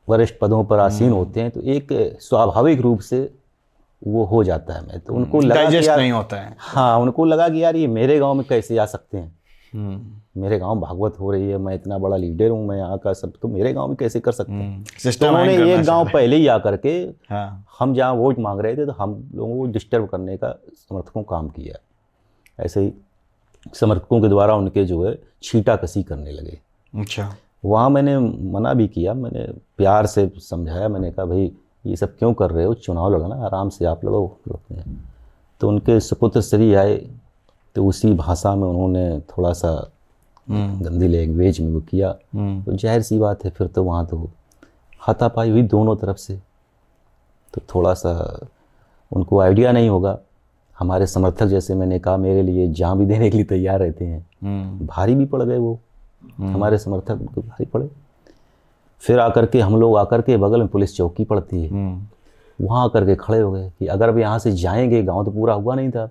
वरिष्ठ पदों पर आसीन होते हैं, तो एक स्वाभाविक रूप से वो हो जाता है। मैं तो उनको लगा कि यार, नहीं होता है। हाँ, उनको लगा कि यार ये मेरे गांव में कैसे आ सकते हैं, मेरे गांव भागवत हो रही है, मैं इतना बड़ा लीडर हूँ, मैं यहाँ का सब, तो मेरे गांव में कैसे कर सकते हैं। तो उन्होंने एक गांव पहले ही आकर के, हम जहाँ वोट मांग रहे थे, तो हम लोगों को डिस्टर्ब करने का समर्थकों काम किया। ऐसे ही समर्थकों के द्वारा उनके जो है छीटा कसी करने लगे। अच्छा। वहाँ मैंने मना भी किया, मैंने प्यार से समझाया, मैंने कहा भाई ये सब क्यों कर रहे हो, चुनाव लड़ना आराम से आप लड़ो। तो उनके सुपुत्र श्री आए, तो उसी भाषा में उन्होंने थोड़ा सा गंदी लैंग्वेज में वो किया। तो जाहिर सी बात है, फिर तो वहाँ तो हाथापाई हुई दोनों तरफ से। तो थोड़ा सा उनको आइडिया नहीं होगा। हमारे समर्थक, जैसे मैंने कहा, मेरे लिए जान भी देने के लिए तैयार रहते हैं। भारी भी पड़ गए वो, हमारे समर्थक उनको भारी पड़े। फिर आकर के हम लोग आकर के, बगल में पुलिस चौकी पड़ती है, वहाँ आकर के खड़े हो गए कि अगर अब यहाँ से जाएंगे, गांव तो पूरा हुआ नहीं था,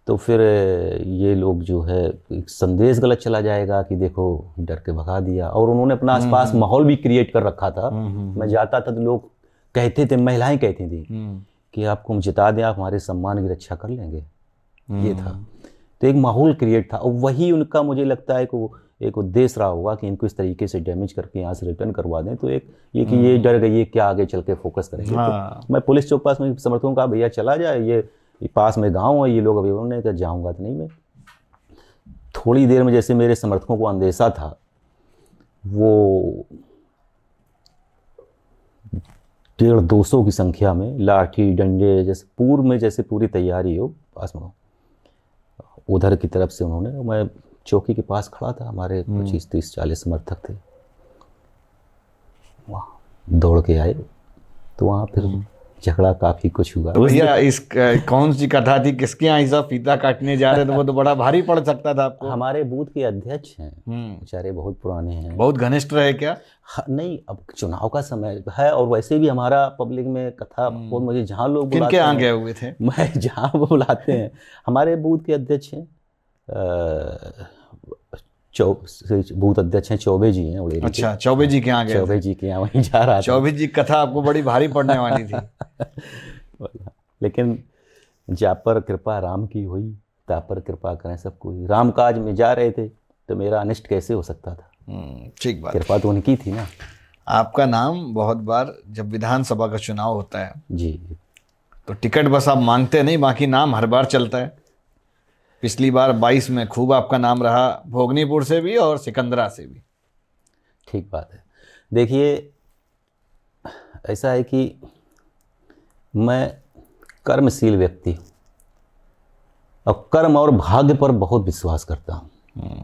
तो फिर ये लोग जो है एक संदेश गलत चला जाएगा कि देखो डर के भगा दिया। और उन्होंने अपना आसपास माहौल भी क्रिएट कर रखा था। मैं जाता था तो लोग कहते थे, महिलाएं कहती थी कि आपको हम जिता दें, आप हमारे सम्मान की रक्षा कर लेंगे। ये था, तो एक माहौल क्रिएट था। और वही उनका मुझे लगता है कि एक उद्देश्य रहा होगा कि इनको इस तरीके से डैमेज करके यहाँ से रिटर्न करवा दें। तो एक ये कि ये डर गई, ये क्या आगे चल के फोकस करेंगे। तो मैं पुलिस चौक पास में समर्थकों का, भैया चला जाए, ये पास में गांव है, ये लोग अभी, उन्होंने कहा जाऊँगा तो नहीं। मैं थोड़ी देर में, जैसे मेरे समर्थकों को अंदेशा था, वो 150-200 की संख्या में लाठी डंडे, जैसे पूर्व में जैसे पूरी तैयारी हो, पास में उधर की तरफ से उन्होंने, मैं चौकी के पास खड़ा था, हमारे 25-30-40 समर्थक थे, वहाँ दौड़ के आए। तो वहाँ फिर झगड़ा काफी कुछ हुआ। तो भैया इस कौन सी कथा थी, किसके यहाँ ऐसा फीता काटने जा रहे थे? वो तो बड़ा भारी पड़ सकता था आपको। हमारे बूथ के अध्यक्ष हैं, बेचारे बहुत पुराने हैं। बहुत घनिष्ठ रहे क्या? नहीं, अब चुनाव का समय है, और वैसे भी हमारा पब्लिक में कथा बहुत, मुझे जहाँ लोग किनके यहाँ गए हुए थे? मैं जहाँ वो बुलाते हैं, हमारे बूथ के अध्यक्ष हैं, बूथ अध्यक्ष हैं, चौबे जी हैं उड़ेरी। अच्छा, चौबे जी के यहाँ गए? चौबे जी के यहाँ वहीं जा रहा था। चौबे जी की कथा आपको बड़ी भारी पड़ने वाली थी। लेकिन जा पर कृपा राम की हुई, ता पर कृपा करें सबको। राम काज में जा रहे थे, तो मेरा अनिष्ट कैसे हो सकता था? ठीक बात। कृपा तो उनकी थी ना। आपका नाम बहुत बार, जब विधानसभा का चुनाव होता है जी, तो टिकट बस आप मांगते नहीं, बाकी नाम हर बार चलता है। पिछली बार 22 में खूब आपका नाम रहा, भोगनीपुर से भी और सिकंदरा से भी। ठीक बात है। देखिए, ऐसा है कि मैं कर्मशील व्यक्ति हूँ और कर्म और भाग्य पर बहुत विश्वास करता हूँ।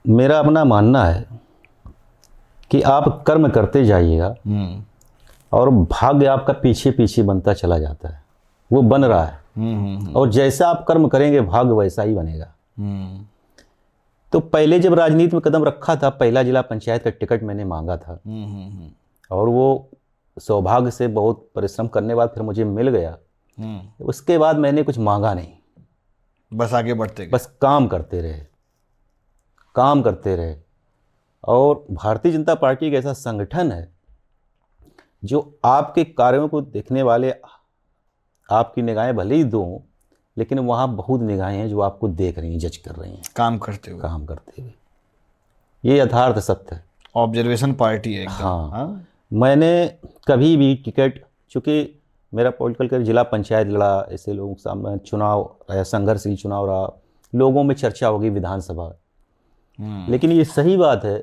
मेरा अपना मानना है कि आप कर्म करते जाइएगा और भाग्य आपका पीछे पीछे बनता चला जाता है, वो बन रहा है। और जैसा आप कर्म करेंगे भाग्य वैसा ही बनेगा। तो पहले जब राजनीति में कदम रखा था, पहला जिला पंचायत का टिकट मैंने मांगा था और वो सौभाग्य से बहुत परिश्रम करने के बाद फिर मुझे मिल गया। उसके बाद मैंने कुछ मांगा नहीं, बस आगे बढ़ते गए। बस काम करते रहे, काम करते रहे। और भारतीय जनता पार्टी एक ऐसा संगठन है जो आपके कार्यों को देखने वाले, आपकी निगाहें भले ही दो, लेकिन वहाँ बहुत निगाहें हैं जो आपको देख रही हैं, जज कर रही हैं, काम करते हुए। काम करते हुए। ये यथार्थ सत्य है, ऑब्जर्वेशन पार्टी है एकदम। हाँ। मैंने कभी भी टिकट, चूँकि मेरा पॉलिटिकल करियर जिला पंचायत लड़ा, ऐसे लोगों के सामने चुनाव रहा, संघर्षशील चुनाव रहा, लोगों में चर्चा होगी विधानसभा। लेकिन ये सही बात है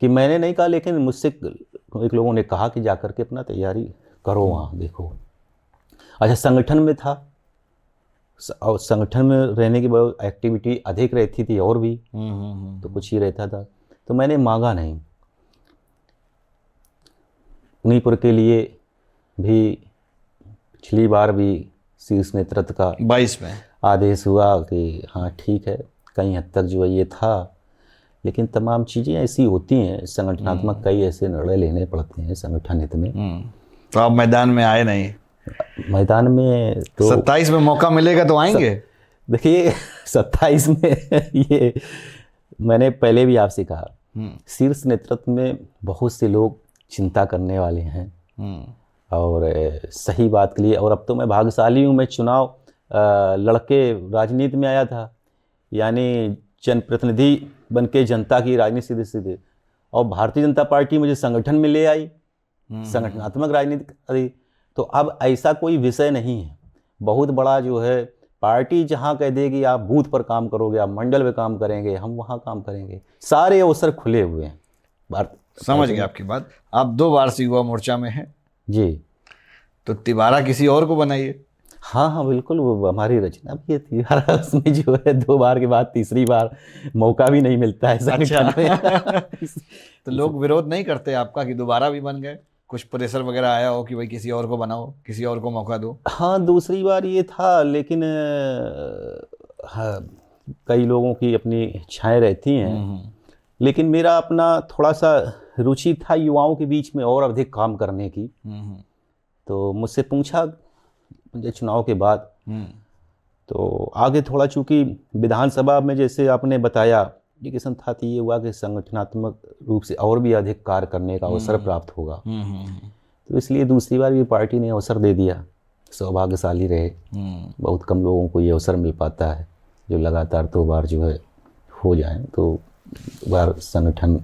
कि मैंने नहीं कहा, लेकिन मुझसे एक लोगों ने कहा कि जाकर के अपना तैयारी करो, वहाँ देखो। अच्छा, संगठन में था और संगठन में रहने की बहुत एक्टिविटी अधिक रहती थी और भी, तो कुछ ही रहता था, तो मैंने मांगा नहीं। उन्नीपुर के लिए भी पिछली बार भी शीर्ष नेतृत्व का 22 में आदेश हुआ कि हाँ ठीक है, कहीं हद तक जो है ये था, लेकिन तमाम चीज़ें ऐसी होती हैं, संगठनात्मक कई ऐसे निर्णय लेने पड़ते हैं संगठन हित में। तो आप मैदान में आए नहीं? मैदान में तो 27 में मौका मिलेगा तो आएंगे। देखिए 27 में ये मैंने पहले भी आपसे कहा, शीर्ष नेतृत्व में बहुत से लोग चिंता करने वाले हैं और सही बात के लिए। और अब तो मैं भाग्यशाली हूँ, मैं चुनाव लड़के राजनीति में आया था, यानी जनप्रतिनिधि बन के जनता की राजनीति सीधे सीधे, और भारतीय जनता पार्टी मुझे संगठन में ले आई, संगठनात्मक राजनीति करी। तो अब ऐसा कोई विषय नहीं है, बहुत बड़ा जो है पार्टी जहाँ कह देगी आप बूथ पर काम करोगे, आप मंडल में काम करेंगे, हम वहाँ काम करेंगे, सारे अवसर खुले हुए हैं। समझ गया आपकी बात। आप 2 बार से युवा मोर्चा में हैं जी, तो तिबारा किसी और को बनाइए। हाँ हाँ बिल्कुल, वो हमारी रचना भी है तिबारा, उसमें जो है 2 बार के बाद तीसरी बार मौका भी नहीं मिलता है संगठन में। तो लोग विरोध नहीं करते आपका कि दोबारा भी बन गए? कुछ प्रेशर वगैरह आया हो कि भाई किसी और को बनाओ, किसी और को मौका दो? हाँ, दूसरी बार ये था, लेकिन हाँ, कई लोगों की अपनी इच्छाएं रहती हैं, लेकिन मेरा अपना थोड़ा सा रुचि था युवाओं के बीच में और अधिक काम करने की। तो मुझसे पूछा मुझे चुनाव के बाद, तो आगे थोड़ा, चूँकि विधानसभा में जैसे आपने बताया एप्लीकेशन था, तो ये हुआ कि संगठनात्मक रूप से और भी अधिक कार्य करने का अवसर प्राप्त होगा। तो इसलिए दूसरी बार भी पार्टी ने अवसर दे दिया, सौभाग्यशाली रहे। बहुत कम लोगों को ये अवसर मिल पाता है जो लगातार 2 बार जो है हो जाए, तो बार संगठन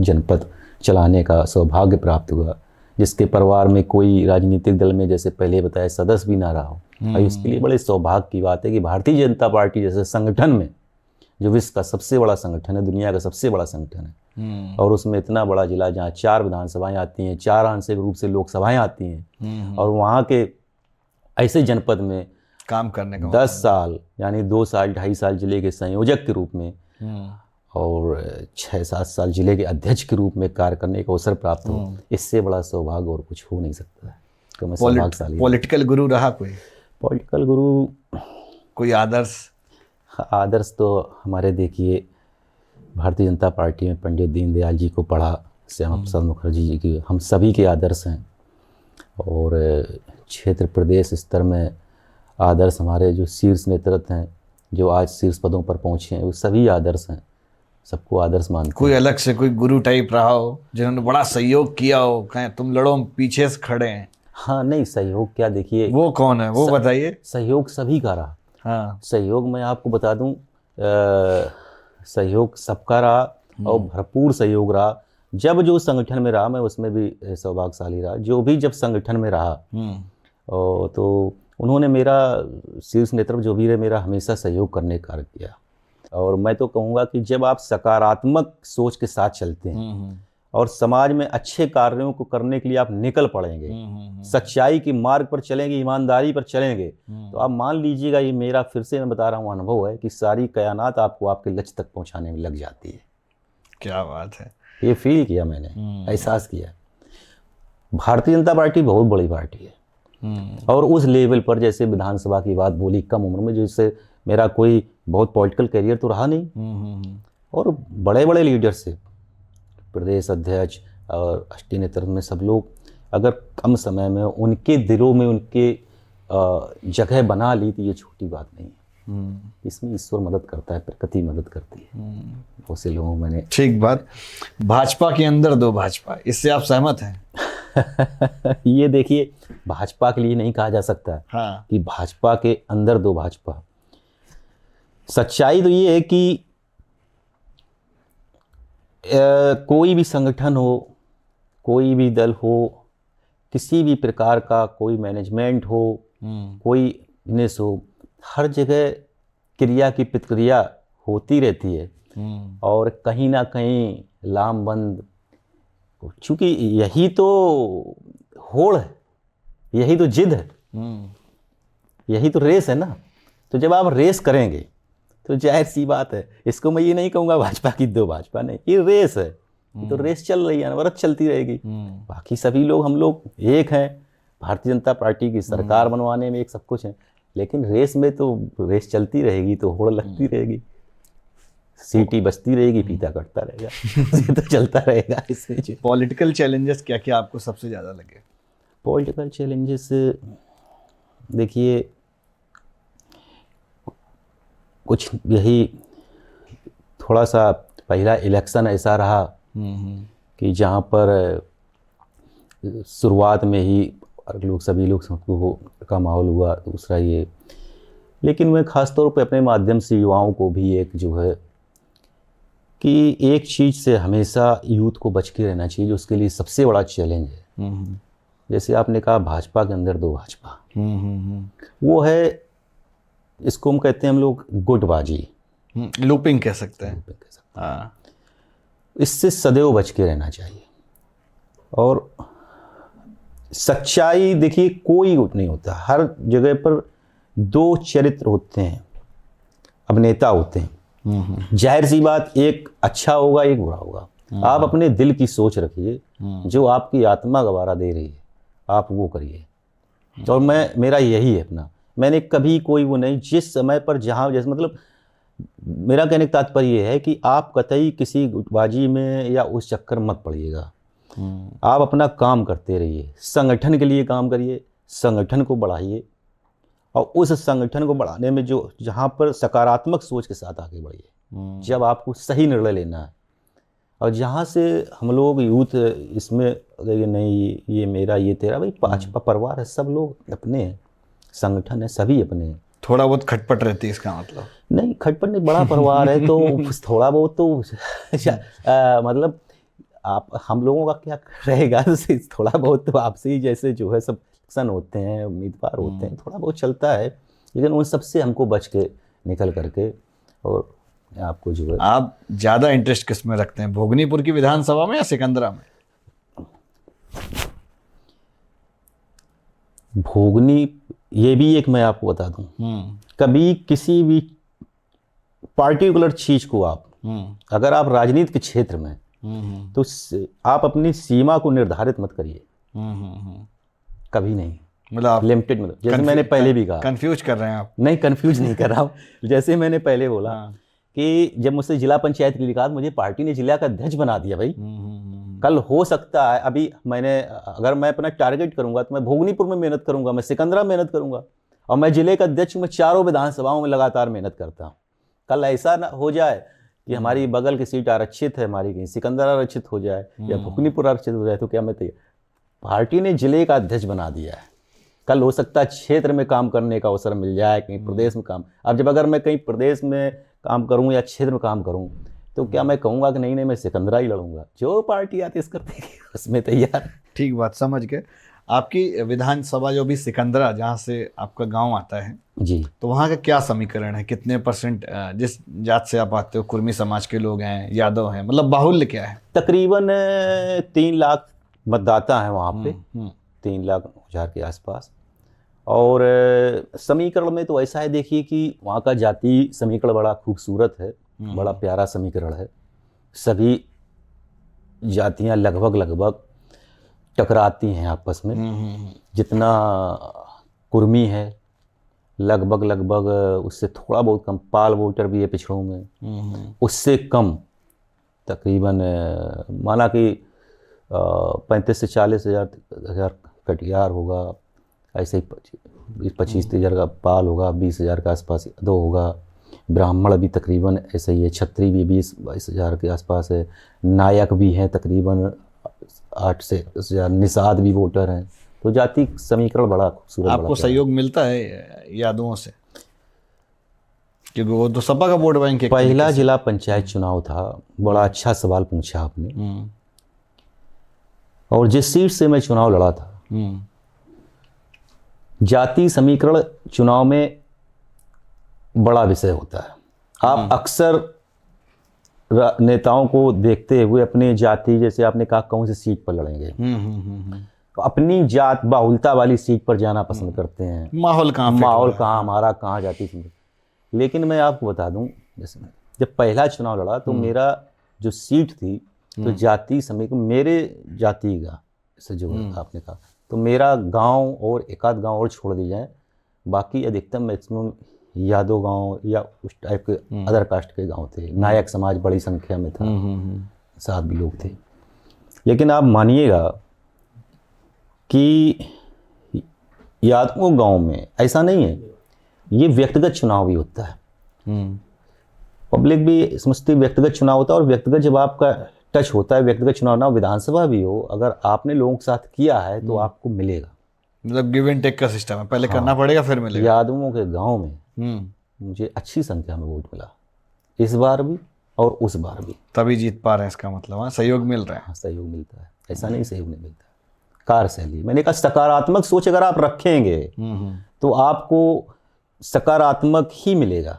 जनपद चलाने का सौभाग्य प्राप्त हुआ, जिसके परिवार में कोई राजनीतिक दल में जैसे पहले बताया सदस्य भी ना रहा हो। और इसके लिए बड़े सौभाग्य की बात है कि भारतीय जनता पार्टी जैसे संगठन में, जो विश्व का सबसे बड़ा संगठन है, दुनिया का सबसे बड़ा संगठन है, और उसमें इतना बड़ा जिला जहाँ 4 विधानसभाएं आती हैं, 4 आंशिक रूप से लोकसभाएं आती हैं, और वहाँ के ऐसे जनपद में काम करने का 10 साल यानी 2 साल 2.5 साल जिले के संयोजक के रूप में और 6-7 साल जिले के अध्यक्ष के रूप में कार्य करने का अवसर प्राप्त हो, इससे बड़ा सौभाग्य और कुछ हो नहीं सकता है। तो मैं सौभाग्यशाली। पॉलिटिकल गुरु रहा कोई? पॉलिटिकल गुरु, कोई आदर्श? आदर्श तो हमारे, देखिए भारतीय जनता पार्टी में पंडित दीनदयाल जी को पढ़ा, श्यामा प्रसाद मुखर्जी जी की, हम सभी के आदर्श हैं। और क्षेत्र प्रदेश स्तर में आदर्श हमारे जो शीर्ष नेतृत्व हैं, जो आज शीर्ष पदों पर पहुँचे हैं, वो सभी आदर्श हैं, सबको आदर्श मानते हैं। कोई अलग से कोई गुरु टाइप रहा हो जिन्होंने बड़ा सहयोग किया हो, कहें तुम लड़ो हम पीछे से खड़े हैं? हाँ, नहीं सहयोग क्या, देखिए वो कौन है वो बताइए। सहयोग सभी का रहा। हाँ, सहयोग मैं आपको बता दूं, सहयोग सबका रहा और भरपूर सहयोग रहा। जब जो संगठन में रहा, मैं उसमें भी सौभाग्यशाली रहा, जो भी जब संगठन में रहा तो उन्होंने मेरा शीर्ष नेतृत्व जो भी रहे मेरा हमेशा सहयोग करने का कार्य किया। और मैं तो कहूँगा कि जब आप सकारात्मक सोच के साथ चलते हैं और समाज में अच्छे कार्यों को करने के लिए आप निकल पड़ेंगे, सच्चाई के मार्ग पर चलेंगे, ईमानदारी पर चलेंगे, तो आप मान लीजिएगा, ये मेरा फिर से मैं बता रहा हूँ अनुभव है कि सारी कायनात आपको आपके लक्ष्य तक पहुँचाने में लग जाती है। क्या बात है। ये फील किया मैंने, एहसास किया। भारतीय जनता पार्टी बहुत बड़ी पार्टी है और उस लेवल पर, जैसे विधानसभा की बात बोली, कम उम्र में, जिससे मेरा कोई बहुत पॉलिटिकल करियर तो रहा नहीं, और बड़े बड़े लीडर से, प्रदेश अध्यक्ष और राष्ट्रीय नेतृत्व में सब लोग अगर कम समय में उनके दिलों में उनके जगह बना ली तो ये छोटी बात नहीं है। इसमें ईश्वर मदद करता है, प्रकृति मदद करती है। बहुत से लोगों मैंने। ठीक बात। भाजपा के अंदर दो भाजपा, इससे आप सहमत हैं? ये देखिए, भाजपा के लिए नहीं कहा जा सकता हाँ। कि भाजपा के अंदर दो भाजपा। सच्चाई तो ये है कि कोई भी संगठन हो, कोई भी दल हो, किसी भी प्रकार का कोई मैनेजमेंट हो, कोई बिजनेस हो, हर जगह क्रिया की प्रतिक्रिया होती रहती है और कहीं ना कहीं लामबंद, चूँकि यही तो होड़ है, यही तो जिद है, यही तो रेस है ना। तो जब आप रेस करेंगे तो जाहिर सी बात है, इसको मैं ये नहीं कहूँगा भाजपा की दो भाजपा, नहीं, ये रेस है, ये तो रेस चल रही है, अनवरत चलती रहेगी। बाकी सभी लोग, हम लोग एक हैं, भारतीय जनता पार्टी की सरकार बनवाने में एक सब कुछ है, लेकिन रेस में तो रेस चलती रहेगी, तो होड़ लगती रहेगी, सीटी बचती रहेगी, पीता कटता रहेगा, ये तो चलता रहेगा। इसमें पॉलिटिकल चैलेंजेस क्या क्या आपको सबसे ज़्यादा लगे? पॉलिटिकल चैलेंजेस देखिए, कुछ यही, थोड़ा सा पहला इलेक्शन ऐसा रहा कि जहाँ पर शुरुआत में ही सभी लोग सबको का माहौल हुआ। दूसरा ये, लेकिन मैं ख़ास तौर पे अपने माध्यम से युवाओं को भी एक जो है कि एक चीज़ से हमेशा यूथ को बच के रहना चाहिए, जो उसके लिए सबसे बड़ा चैलेंज है। जैसे आपने कहा भाजपा के अंदर दो भाजपा, वो है, इसको हम कहते हैं हम लोग गुटबाजी, लूपिंग कह सकते हैं। हाँ। इससे सदैव बच के रहना चाहिए। और सच्चाई देखिए, कोई गुट नहीं होता, हर जगह पर दो चरित्र होते हैं, अभिनेता होते हैं। जाहिर सी बात, एक अच्छा होगा, एक बुरा होगा। आप अपने दिल की सोच रखिए, जो आपकी आत्मा गवारा दे रही है आप वो करिए। और मेरा यही है अपना, मैंने कभी कोई वो नहीं, जिस समय पर जहाँ, जैसे मतलब मेरा कहने का तात्पर्य ये है कि आप कतई किसी गुटबाजी में या उस चक्कर मत पड़िएगा। आप अपना काम करते रहिए, संगठन के लिए काम करिए, संगठन को बढ़ाइए, और उस संगठन को बढ़ाने में जो जहाँ पर सकारात्मक सोच के साथ आगे बढ़िए। जब आपको सही निर्णय लेना है, और जहाँ से हम लोग यूथ इसमें, अगर ये नहीं, ये मेरा, ये तेरा, भाई भाजपा परिवार है, सब लोग अपने हैं, संगठन है, सभी अपने हैं। थोड़ा बहुत खटपट रहती है, इसका मतलब नहीं, खटपट नहीं, बड़ा परिवार है तो थोड़ा बहुत तो मतलब आप, हम लोगों का क्या रहेगा, थोड़ा बहुत तो आपसे ही, जैसे जो है सब सन होते हैं, उम्मीदवार होते हैं, थोड़ा बहुत चलता है, लेकिन उन सबसे हमको बच के निकल करके, और आपको जो है। आप ज़्यादा इंटरेस्ट किस में रखते हैं, भोगनीपुर की विधानसभा में या सिकंदरा में? भोगनी, ये भी एक मैं आपको बता दूं, कभी किसी भी पार्टिकुलर चीज को आप, अगर आप राजनीति के क्षेत्र में, तो आप अपनी सीमा को निर्धारित मत करिए, कभी नहीं, मतलब लिमिटेड, मतलब जैसे मैंने पहले भी कहा। कंफ्यूज कर रहे हैं आप? नहीं, कंफ्यूज नहीं कर रहा हूँ। जैसे मैंने पहले बोला कि जब मुझसे जिला पंचायत के लिए कहा, मुझे पार्टी ने जिला का अध्यक्ष बना दिया भाई। कल हो सकता है, अभी मैंने, अगर मैं अपना टारगेट करूंगा तो मैं भोगनीपुर में मेहनत करूंगा, मैं सिकंदरा मेहनत करूंगा, और मैं जिले का अध्यक्ष, मैं चारों विधानसभाओं में लगातार मेहनत करता हूँ। कल ऐसा ना हो जाए कि हमारी बगल की सीट आरक्षित है, हमारी कहीं सिकंदरा आरक्षित हो जाए या भोगनीपुर आरक्षित हो जाए, तो क्या मैं तैयार? पार्टी ने जिले का अध्यक्ष बना दिया है, कल हो सकता है क्षेत्र में काम करने का अवसर मिल जाए, कहीं प्रदेश में काम। अब जब अगर मैं कहीं प्रदेश में काम करूं या क्षेत्र में काम करूं, तो क्या मैं कहूंगा कि नहीं नहीं मैं सिकंदरा ही लड़ूंगा? जो पार्टी आती है करते उसमें तैयार। ठीक बात, समझ गए। आपकी विधानसभा जो भी सिकंदरा जहाँ से आपका गांव आता है, जी। तो वहाँ का क्या समीकरण है? कितने परसेंट जिस जात से आप आते हो, कुर्मी समाज के लोग हैं, यादव हैं, मतलब बाहुल्य क्या है? तकरीबन 3 लाख मतदाता हैं वहाँ पे, हम्म 3 लाख 9 हज़ार के आसपास। और समीकरण में तो ऐसा है, देखिए कि वहाँ का जाति समीकरण बड़ा खूबसूरत है, बड़ा प्यारा समीकरण है। सभी जातियाँ लगभग लगभग टकराती हैं आपस में। जितना कुर्मी है लगभग लगभग उससे थोड़ा बहुत कम, पाल वोटर भी है पिछड़ों में, उससे कम तकरीबन माना कि 35 से 40 हज़ार कटियार होगा, ऐसे ही 25-30 हज़ार का पाल होगा, 20 हज़ार के आसपास दो होगा। ब्राह्मण भी तकरीबन ऐसे ही है, छत्री भी 20-22 हज़ार के आसपास है। नायक भी हैं तकरीबन 8 से 10 हज़ार, निषाद भी वोटर हैं। तो जाति समीकरण बड़ा खूबसूरत। आपको सहयोग मिलता है यादवों से? क्योंकि वो तो सपा का वोट बैंक है। पहला जिला पंचायत चुनाव था, बड़ा अच्छा सवाल पूछा आपने। और जिस सीट से मैं चुनाव लड़ा था, जाति समीकरण चुनाव में बड़ा विषय होता है। आप अक्सर नेताओं को देखते हुए अपने जाति, जैसे आपने कहा कौन सी सीट पर लड़ेंगे, तो अपनी जात बाहुलता वाली सीट पर जाना पसंद करते हैं। माहौल कहाँ हमारा कहाँ जाति समीकरण। लेकिन मैं आपको बता दूं, जैसे जब पहला चुनाव लड़ा तो मेरा जो सीट थी तो जाति समीकरण मेरे जाति का से जो आपने कहा, तो मेरा गांव और एक आध गांव और छोड़ दी जाए, बाकी अधिकतम मैक्सिमम यादव गांव या उस टाइप के अदर कास्ट के गांव थे। नायक समाज बड़ी संख्या में था, 7 भी लोग थे। लेकिन आप मानिएगा कि यादव गांव में ऐसा नहीं है, ये व्यक्तिगत चुनाव भी होता है। पब्लिक भी समझती व्यक्तिगत चुनाव होता है, और व्यक्तिगत जब आपका टच होता है, व्यक्तिगत चुनाव ना विधानसभा भी हो, अगर आपने लोगों के साथ किया है तो आपको मिलेगा। मतलब गिव एंड टेक का सिस्टम है, पहले करना पड़ेगा फिर मिलेगा। यादवों के गांव में मुझे अच्छी संख्या में वोट मिला, इस बार भी और उस बार भी। तभी जीत पा रहे हैं, इसका मतलब हाँ सहयोग मिल रहा है। हाँ, सहयोग मिलता है, ऐसा नहीं सहयोग नहीं मिलता। कार्यशैली, मैंने कहा सकारात्मक सोच अगर आप रखेंगे तो आपको सकारात्मक ही मिलेगा,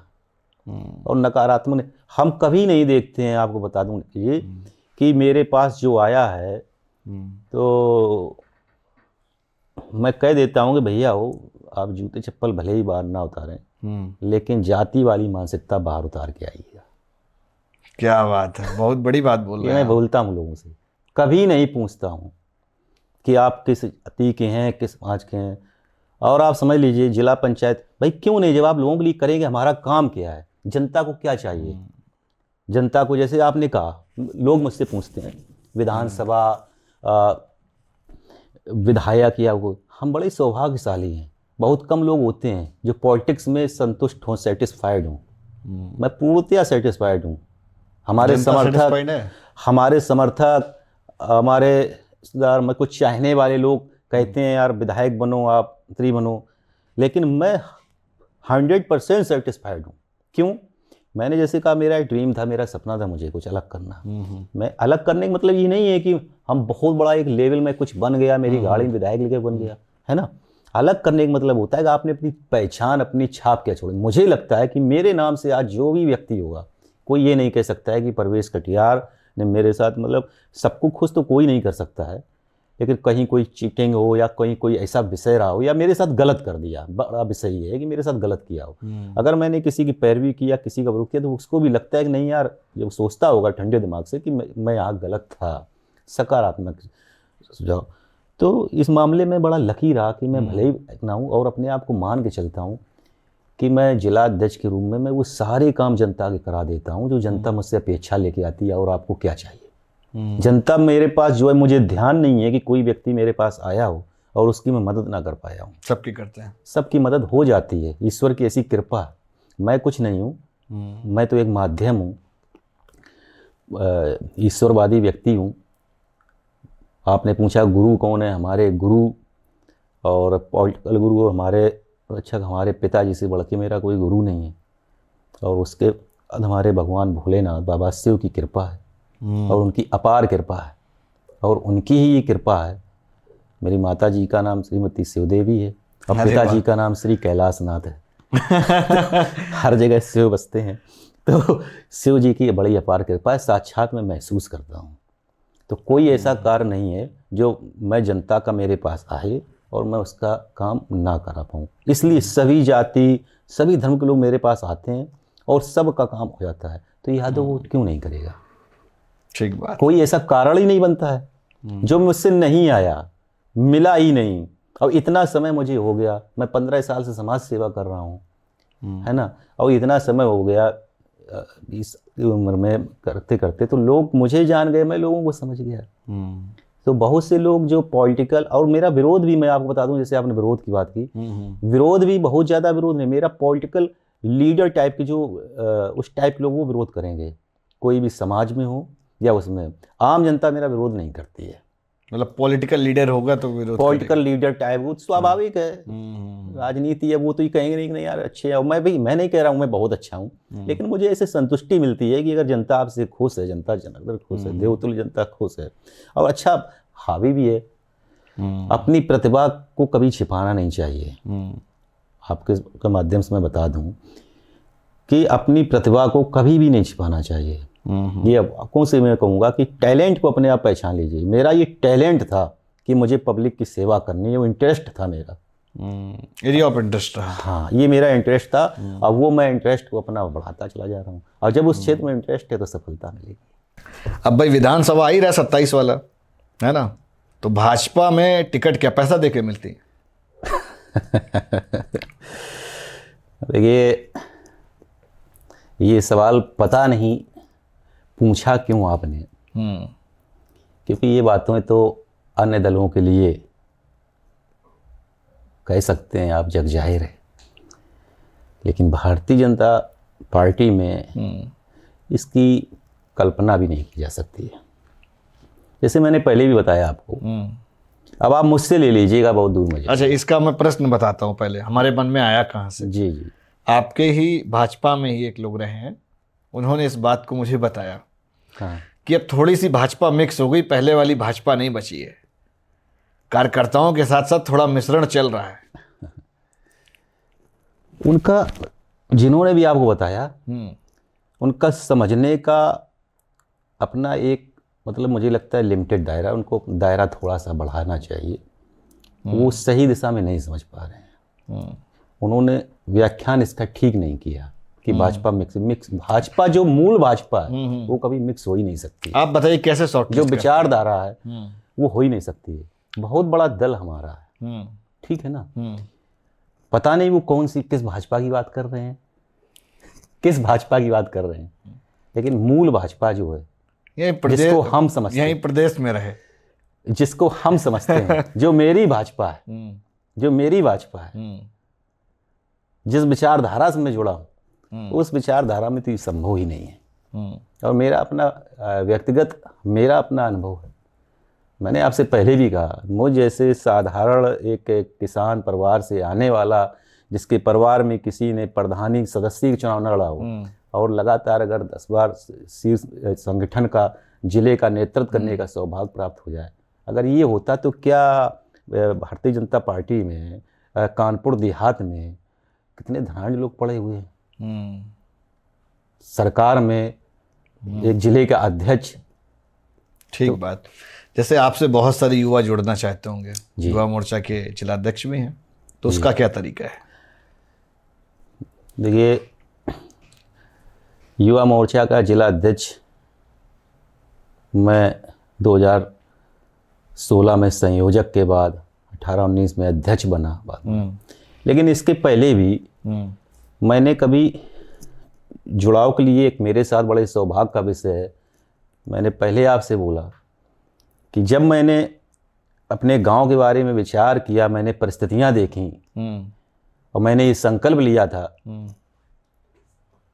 और नकारात्मक हम कभी नहीं देखते हैं। आपको बता दूं ये कि मेरे पास जो आया है तो मैं कह देता हूं कि भैया हो, आप जूते चप्पल भले ही बाहर ना उतारें, लेकिन जाति वाली मानसिकता बाहर उतार के आइएगा। क्या बात है, बहुत बड़ी बात बोल रहे हैं। मैं बोलता हूँ लोगों से, कभी नहीं पूछता हूँ कि आप किस जाति के हैं, किस समाज के हैं। और आप समझ लीजिए जिला पंचायत, भाई क्यों नहीं, जब आप लोगों के लिए करेंगे, हमारा काम क्या है, जनता को क्या चाहिए। जनता को, जैसे आपने कहा, लोग मुझसे पूछते हैं विधानसभा विधायक या वो, हम बड़े सौभाग्यशाली हैं। बहुत कम लोग होते हैं जो पॉलिटिक्स में संतुष्ट हों, सेटिस्फाइड हों। मैं पूर्णतया सेटिस्फाइड हूँ। हमारे समर्थक हमारे रिश्तेदार, मैं कुछ चाहने वाले लोग कहते हैं यार विधायक बनो, आप मंत्री बनो, लेकिन मैं 100% सेटिस्फाइड हूँ। क्यों? मैंने जैसे कहा, मेरा एक ड्रीम था, मेरा सपना था मुझे कुछ अलग करना। मैं अलग करने का मतलब ये नहीं है कि हम बहुत बड़ा एक लेवल में कुछ बन गया, मेरी गाड़ी में विधायक लेके बन गया, है ना। अलग करने का मतलब होता है कि आपने अपनी पहचान, अपनी छाप क्या छोड़ी। मुझे लगता है कि मेरे नाम से आज जो भी व्यक्ति होगा, कोई ये नहीं कह सकता है कि परवेश कटियार ने मेरे साथ, मतलब सबको खुश तो कोई नहीं कर सकता है, लेकिन कहीं कोई चीटिंग हो या कहीं कोई ऐसा विषय रहा हो या मेरे साथ गलत कर दिया, बड़ा विषय ये है कि मेरे साथ गलत किया हो। अगर मैंने किसी की पैरवी की या किसी का विरोध किया तो उसको भी लगता है कि नहीं यार, जब सोचता होगा ठंडे दिमाग से कि मैं यहाँ गलत था, सकारात्मक सुझाव। तो इस मामले में बड़ा लकी रहा कि मैं भले ही ना हूँ, और अपने आप को मान के चलता हूँ कि मैं जिला अध्यक्ष के रूप में मैं वो सारे काम जनता के करा देता हूँ जो जनता मुझसे अपेक्षा लेके आती है। और आपको क्या चाहिए, जनता मेरे पास जो है, मुझे ध्यान नहीं है कि कोई व्यक्ति मेरे पास आया हो और उसकी मैं मदद ना कर पाया हूँ। सबकी करते हैं, सबकी मदद हो जाती है, ईश्वर की ऐसी कृपा। मैं कुछ नहीं हूँ, मैं तो एक माध्यम हूँ, ईश्वरवादी व्यक्ति हूँ। आपने पूछा गुरु कौन है, हमारे गुरु और पॉलिटिकल गुरु हमारे, अच्छा हमारे पिताजी से बढ़ के मेरा कोई गुरु नहीं है। और उसके बाद हमारे भगवान भोलेनाथ बाबा शिव की कृपा है, और उनकी अपार कृपा है, और उनकी ही ये कृपा है मेरी माता जी का नाम श्रीमती शिवदेवी है और अरे पिताजी वाह। का नाम श्री कैलाशनाथ है। हर जगह शिव बसते हैं, तो शिव जी की बड़ी अपार कृपा है, साक्षात मैं महसूस करता हूँ। तो कोई ऐसा कार्य नहीं है जो मैं जनता का मेरे पास आए और मैं उसका काम ना करा पाऊँ। इसलिए सभी जाति सभी धर्म के लोग मेरे पास आते हैं और सबका काम हो जाता है। तो यादव वो क्यों नहीं करेगा? ठीक बात। कोई ऐसा कारण ही नहीं बनता है जो मुझसे नहीं आया, मिला ही नहीं। और इतना समय मुझे हो गया, मैं 15 साल से समाज सेवा कर रहा हूँ, है ना। और इतना समय हो गया इस उम्र में करते करते, तो लोग मुझे जान गए, मैं लोगों को समझ गया। तो बहुत से लोग जो पॉलिटिकल, और मेरा विरोध भी मैं आपको बता दूं, जैसे आपने विरोध की बात की, विरोध भी बहुत ज़्यादा विरोध नहीं, मेरा पॉलिटिकल लीडर टाइप के जो उस टाइप के लोग वो विरोध करेंगे, कोई भी समाज में हो या उसमें। आम जनता मेरा विरोध नहीं करती है। मतलब पॉलिटिकल लीडर होगा तो विरोध पॉलिटिकल लीडर टाइप वो स्वाभाविक है, करेगा। राजनीति है, वो तो ये कहेंगे नहीं कि नहीं यार अच्छे हैं। और मैं नहीं कह रहा हूँ मैं बहुत अच्छा हूँ, लेकिन मुझे ऐसे संतुष्टि मिलती है कि अगर जनता आपसे खुश है, जनता जनार्दन खुश है, देवतुल्य जनता खुश है, और अच्छा हावी भी है। अपनी प्रतिभा को कभी छिपाना नहीं चाहिए। आपके माध्यम से मैं बता दूं कि अपनी प्रतिभा को कभी भी नहीं छिपाना चाहिए। ये आपको से मैं कहूँगा कि टैलेंट को अपने आप पहचान लीजिए। मेरा ये टैलेंट था कि मुझे पब्लिक की सेवा करनी है, वो इंटरेस्ट था मेरा, एरिया ऑफ इंटरेस्ट रहा। हाँ ये मेरा इंटरेस्ट था। और वो मैं इंटरेस्ट को अपना बढ़ाता चला जा रहा हूँ, और जब उस क्षेत्र में इंटरेस्ट है तो सफलता मिलेगी। अब भाई विधानसभा ही रहा 27 वाला, है ना, तो भाजपा में टिकट क्या पैसा देके मिलती है? देखिए ये सवाल पता नहीं पूछा क्यों आपने, क्योंकि ये बातें तो अन्य दलों के लिए कह सकते हैं आप, जग जाहिर है, लेकिन भारतीय जनता पार्टी में इसकी कल्पना भी नहीं की जा सकती है। जैसे मैंने पहले भी बताया आपको, अब आप मुझसे ले लीजिएगा, बहुत दूर मुझे। अच्छा, इसका मैं प्रश्न बताता हूँ पहले, हमारे मन में आया कहाँ से। जी जी। आपके ही भाजपा में ही एक लोग रहे हैं, उन्होंने इस बात को मुझे बताया हाँ कि अब थोड़ी सी भाजपा मिक्स हो गई, पहले वाली भाजपा नहीं बची है, कार्यकर्ताओं के साथ साथ थोड़ा मिश्रण चल रहा है। उनका, जिन्होंने भी आपको बताया, उनका समझने का अपना एक मतलब मुझे लगता है लिमिटेड दायरा, उनको दायरा थोड़ा सा बढ़ाना चाहिए। वो सही दिशा में नहीं समझ पा रहे हैं। उन्होंने व्याख्यान इसका ठीक नहीं किया कि भाजपा मिक्स भाजपा जो मूल भाजपा है वो कभी मिक्स हो ही नहीं सकती। आप बताइए कैसे शॉर्ट जो विचारधारा है वो हो ही नहीं सकती है। बहुत बड़ा दल हमारा है, ठीक है ना। पता नहीं वो कौन सी किस भाजपा की बात कर रहे हैं, किस भाजपा की बात कर रहे हैं, लेकिन मूल भाजपा जो है जिसको हम समझते हैं, यहीं प्रदेश में रहे, जिसको हम समझते हैं, जो मेरी भाजपा है, जो मेरी भाजपा है, जिस विचारधारा से मैं जुड़ा हूँ, उस विचारधारा में तो ये संभव ही नहीं है। और मेरा अपना व्यक्तिगत मेरा अपना अनुभव है। मैंने आपसे पहले भी कहा, मुझ जैसे साधारण एक किसान परिवार से आने वाला, जिसके परिवार में किसी ने प्रधानी सदस्य का चुनाव न लड़ा हो और लगातार अगर 10 बार शीर्ष संगठन का जिले का नेतृत्व करने का सौभाग्य प्राप्त हो जाए, अगर ये होता तो क्या भारतीय जनता पार्टी में कानपुर देहात में कितने धनाढ़ लोग पड़े हुए हैं, सरकार में एक जिले का अध्यक्ष। ठीक तो, बात। जैसे आपसे बहुत सारे युवा जुड़ना चाहते होंगे, युवा मोर्चा के जिलाध्यक्ष भी हैं, तो उसका क्या तरीका है? देखिए, युवा मोर्चा का जिला अध्यक्ष मैं 2016 में संयोजक के बाद 18-19 में अध्यक्ष बना बाद, लेकिन इसके पहले भी मैंने कभी जुड़ाव के लिए एक मेरे साथ बड़े सौभाग्य का विषय है। मैंने पहले आपसे बोला कि जब मैंने अपने गांव के बारे में विचार किया, मैंने परिस्थितियां देखी और मैंने ये संकल्प लिया था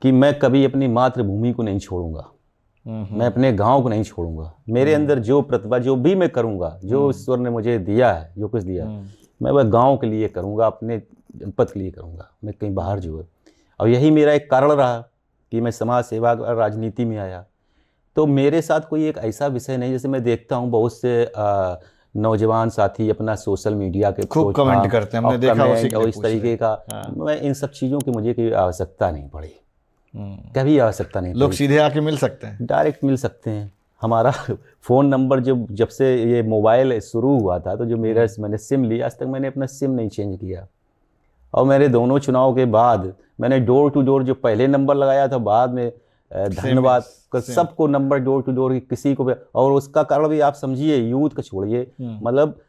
कि मैं कभी अपनी मातृभूमि को नहीं छोड़ूंगा, मैं अपने गांव को नहीं छोड़ूंगा। मेरे अंदर जो प्रतिभा, जो भी मैं करूंगा, जो ईश्वर ने मुझे दिया है, जो कुछ दिया मैं वह गांव के लिए करूंगा, अपने जनपद के लिए करूंगा, मैं कहीं बाहर जो है। और यही मेरा एक कारण रहा कि मैं समाज सेवा और राजनीति में आया। तो मेरे साथ कोई एक ऐसा विषय नहीं, जैसे मैं देखता हूँ बहुत से नौजवान साथी अपना सोशल मीडिया के खूब कमेंट करते हैं, हमने और देखा, कमेंट उसी के लिए और इस पूछ रहे तरीके का। हाँ। मैं इन सब चीज़ों की मुझे कोई आवश्यकता नहीं पड़ी, कभी आवश्यकता नहीं लोग पड़ी। सीधे आके मिल सकते हैं। डायरेक्ट मिल सकते हैं। हमारा फ़ोन नंबर जब से ये मोबाइल शुरू हुआ था, तो जो मैंने सिम लिया, आज तक मैंने अपना सिम नहीं चेंज किया। और मेरे दोनों चुनाव के बाद मैंने डोर टू डोर जो पहले नंबर लगाया था, बाद में धन्यवाद सबको नंबर डोर टू डोर किसी को भी। और उसका कारण भी आप समझिए, यूथ का छोड़िए, मतलब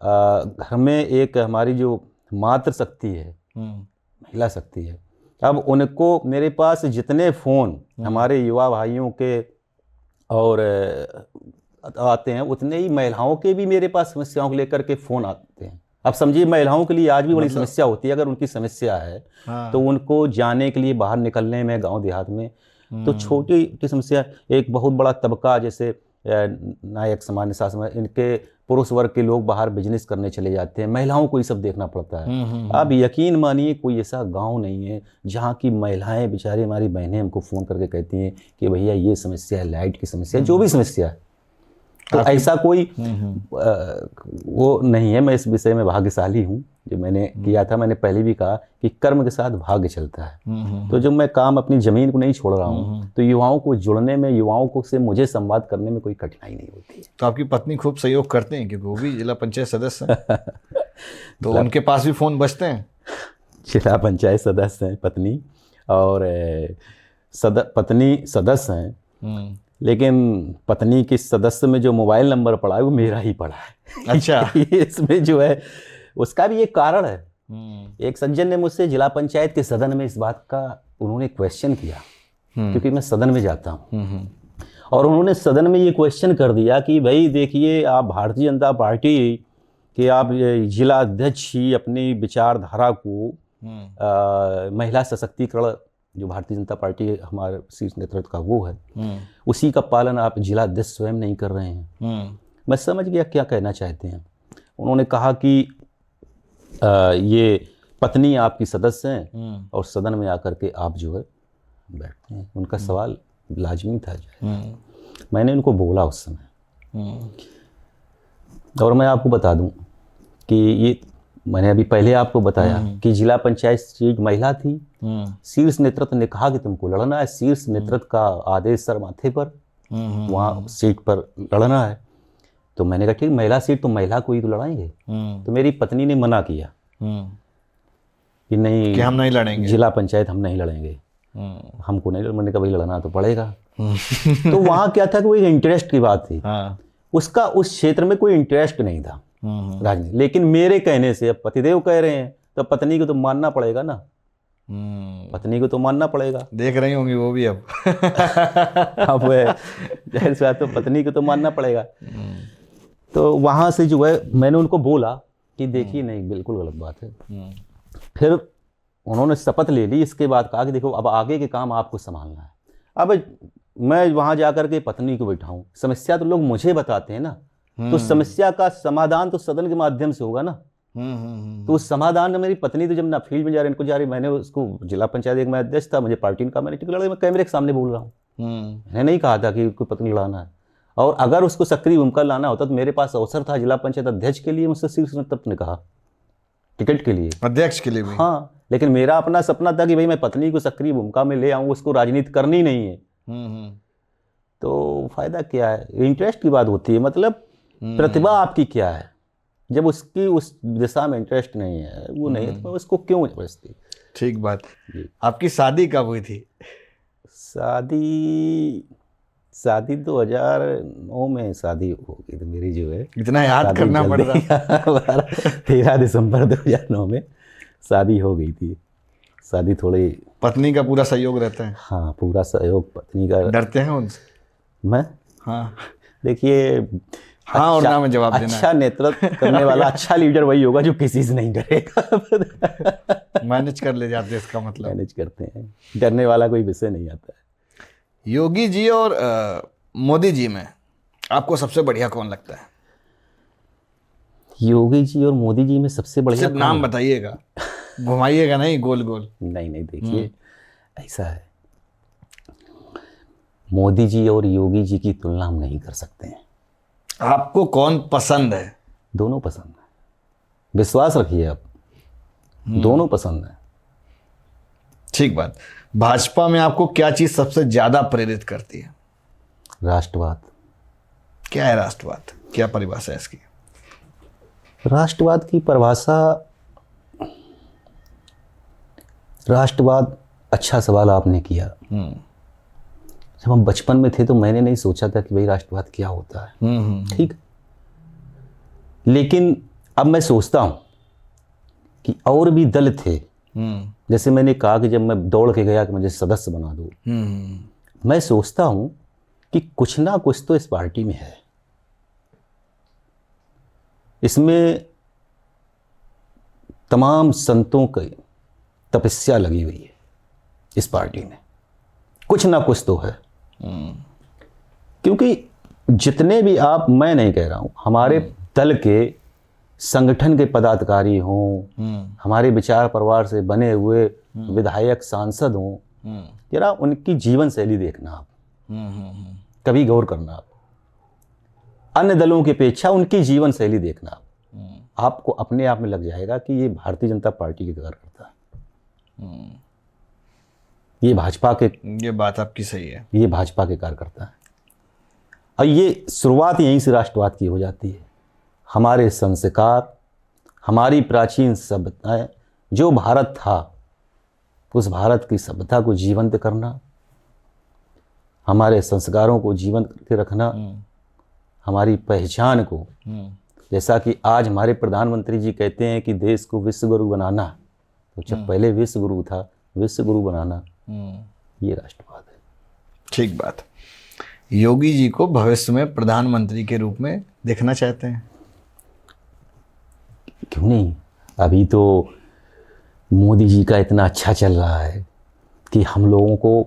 घर में एक हमारी जो मातृ शक्ति है, महिला शक्ति है, अब उनको मेरे पास जितने फ़ोन हमारे युवा भाइयों के और आते हैं, उतने ही महिलाओं के भी मेरे पास समस्याओं को लेकर के फ़ोन आते हैं। अब समझिए, महिलाओं के लिए आज भी बड़ी समस्या होती है। अगर उनकी समस्या है तो उनको जाने के लिए बाहर निकलने में, गांव देहात में तो छोटी की समस्या। एक बहुत बड़ा तबका जैसे नायक सामान्य शासन में, इनके पुरुष वर्ग के लोग बाहर बिजनेस करने चले जाते हैं, महिलाओं को ये सब देखना पड़ता है। आप यकीन मानिए, कोई ऐसा गांव नहीं है जहां की महिलाएं बेचारी, हमारी बहनें हमको फ़ोन करके कहती हैं कि भैया ये समस्या है, लाइट की समस्या है, जो भी समस्या है। तो ऐसा कोई वो नहीं है। मैं इस विषय में भाग्यशाली हूँ। जो मैंने किया था, मैंने पहले भी कहा कि कर्म के साथ भाग्य चलता है। तो जब मैं काम अपनी ज़मीन को नहीं छोड़ रहा हूँ, तो युवाओं को जुड़ने में, युवाओं को से मुझे संवाद करने में कोई कठिनाई नहीं होती है। तो आपकी पत्नी खूब सहयोग करते हैं, क्योंकि वो भी जिला पंचायत सदस्य हैं। तो उनके पास भी फ़ोन बजते हैं। जिला पंचायत सदस्य हैं पत्नी, और पत्नी सदस्य हैं, लेकिन पत्नी के सदस्य में जो मोबाइल नंबर पड़ा है वो मेरा ही पड़ा है। अच्छा। इसमें जो है उसका भी एक कारण है। एक सज्जन ने मुझसे जिला पंचायत के सदन में इस बात का उन्होंने क्वेश्चन किया, क्योंकि मैं सदन में जाता हूँ, और उन्होंने सदन में ये क्वेश्चन कर दिया कि भाई देखिए, आप भारतीय जनता पार्टी के आप जिला अध्यक्ष ही अपनी विचारधारा को महिला सशक्तिकरण, जो भारतीय जनता पार्टी हमारे शीर्ष नेतृत्व का वो है, उसी का पालन आप जिला अध्यक्ष स्वयं नहीं कर रहे हैं। मैं समझ गया क्या कहना चाहते हैं। उन्होंने कहा कि ये पत्नी आपकी सदस्य हैं और सदन में आकर के आप जो है बैठते हैं। उनका सवाल लाजमी था। मैंने उनको बोला उस समय, और मैं आपको बता दूं कि ये मैंने अभी पहले आपको बताया कि जिला पंचायत सीट महिला थी। शीर्ष नेतृत्व ने कहा कि तुमको लड़ना है, शीर्ष नेतृत्व का आदेश सर माथे पर, वहाँ सीट पर लड़ना है। तो मैंने कहा ठीक, महिला सीट तो महिला को ही तो लड़ाएंगे। तो मेरी पत्नी ने मना किया कि नहीं, कि हम नहीं लड़ेंगे, जिला पंचायत हम नहीं लड़ेंगे, हमको नहीं लड़ना। मैंने कहा भाई लड़ना तो पड़ेगा। तो वहाँ क्या था कि वो एक इंटरेस्ट की बात थी। उसका उस क्षेत्र में कोई इंटरेस्ट नहीं था राजनीति। लेकिन मेरे कहने से, अब पतिदेव कह रहे हैं तो पत्नी को तो मानना पड़ेगा ना, पत्नी को तो मानना पड़ेगा। देख रही होंगी वो भी अब। अब जाहिर सी बात, तो पत्नी को तो मानना पड़ेगा। तो वहाँ से जो है मैंने उनको बोला कि देखिए नहीं, बिल्कुल गलत बात है। फिर उन्होंने शपथ ले ली। इसके बाद कहा कि देखो, अब आगे के काम आपको संभालना है। अब मैं वहाँ जाकर के पत्नी को बैठाऊँ, समस्या तो लोग मुझे बताते हैं ना, तो समस्या का समाधान तो सदन के माध्यम से होगा ना। तो उस समाधान में मेरी पत्नी तो जब ना फील्ड में जा रही, इनको जा रही, मैंने उसको जिला पंचायत एक मैं अध्यक्ष था, मुझे पार्टी का मैंने टिकट लड़ा, मैं कैमरे के सामने बोल रहा हूँ। मैंने नहीं कहा था कि कोई पत्नी लड़ाना है। और अगर उसको सक्रिय भूमिका लाना होता तो मेरे पास अवसर था जिला पंचायत अध्यक्ष के लिए, मुझसे शीर्ष नेतृत्व ने कहा टिकट के लिए, अध्यक्ष के लिए भी। हाँ, लेकिन मेरा अपना सपना था कि भाई मैं पत्नी को सक्रिय भूमिका में ले आऊँ, उसको राजनीति करनी नहीं है। तो फायदा क्या है, इंटरेस्ट की बात होती है। मतलब प्रतिभा आपकी क्या है, जब उसकी उस दिशा में इंटरेस्ट नहीं है, वो नहीं है, तो उसको क्यों जबरदस्ती। ठीक बात। आपकी शादी कब हुई थी? शादी 2009 में शादी हो गई थी मेरी, जो है। इतना याद करना पड़ रहा। 13 दिसंबर 2009 में शादी हो गई थी। शादी थोड़ी, पत्नी का पूरा सहयोग रहता है? हाँ, पूरा सहयोग पत्नी का। डरते हैं उनसे? मैं, हाँ, देखिए, हाँ और ना में जवाब देना। अच्छा नेतृत्व करने वाला अच्छा लीडर वही होगा जो किसी से नहीं डरेगा। मैनेज कर ले जाते हैं, इसका मतलब। मैनेज करते हैं, डरने वाला कोई विषय नहीं आता है। योगी जी और मोदी जी में आपको सबसे बढ़िया कौन लगता है? योगी जी और मोदी जी में सबसे बढ़िया सिर्फ नाम बताइएगा, घुमाइएगा नहीं गोल गोल। नहीं, देखिए ऐसा है, मोदी जी और योगी जी की तुलना हम नहीं कर सकते हैं। आपको कौन पसंद है? दोनों पसंद है, विश्वास रखिए आप, दोनों पसंद है। ठीक बात। भाजपा में आपको क्या चीज सबसे ज्यादा प्रेरित करती है? राष्ट्रवाद। क्या है राष्ट्रवाद? क्या परिभाषा है इसकी? राष्ट्रवाद की परिभाषा, राष्ट्रवाद, अच्छा सवाल आपने किया। जब हम बचपन में थे तो मैंने नहीं सोचा था कि भाई राष्ट्रवाद क्या होता है। ठीक, लेकिन अब मैं सोचता हूं कि और भी दल थे, जैसे मैंने कहा कि जब मैं दौड़ के गया कि मुझे सदस्य बना दो, मैं सोचता हूं कि कुछ ना कुछ तो इस पार्टी में है, इसमें तमाम संतों की तपस्या लगी हुई है, इस पार्टी में कुछ ना कुछ तो है। क्योंकि जितने भी आप, मैं नहीं कह रहा हूं, हमारे दल के संगठन के पदाधिकारी हों, हमारे विचार परिवार से बने हुए विधायक सांसद हों, जरा उनकी जीवन शैली देखना आप, कभी गौर करना आप, अन्य दलों की अपेक्षा उनकी जीवन शैली देखना आप, आपको अपने आप में लग जाएगा कि ये भारतीय जनता पार्टी की कार्यकर्ता है, ये भाजपा के, ये बात आपकी सही है, ये भाजपा के कार्यकर्ता है। और ये शुरुआत यहीं से राष्ट्रवाद की हो जाती है। हमारे संस्कार, हमारी प्राचीन सभ्यताएं, जो भारत था उस भारत की सभ्यता को जीवंत करना, हमारे संस्कारों को जीवंत करके रखना, हमारी पहचान को, जैसा कि आज हमारे प्रधानमंत्री जी कहते हैं कि देश को विश्व गुरु बनाना, तो जब पहले विश्व गुरु था, विश्व गुरु बनाना, ये राष्ट्रवाद है। ठीक बात। योगी जी को भविष्य में प्रधानमंत्री के रूप में देखना चाहते हैं? क्यों नहीं, अभी तो मोदी जी का इतना अच्छा चल रहा है कि हम लोगों को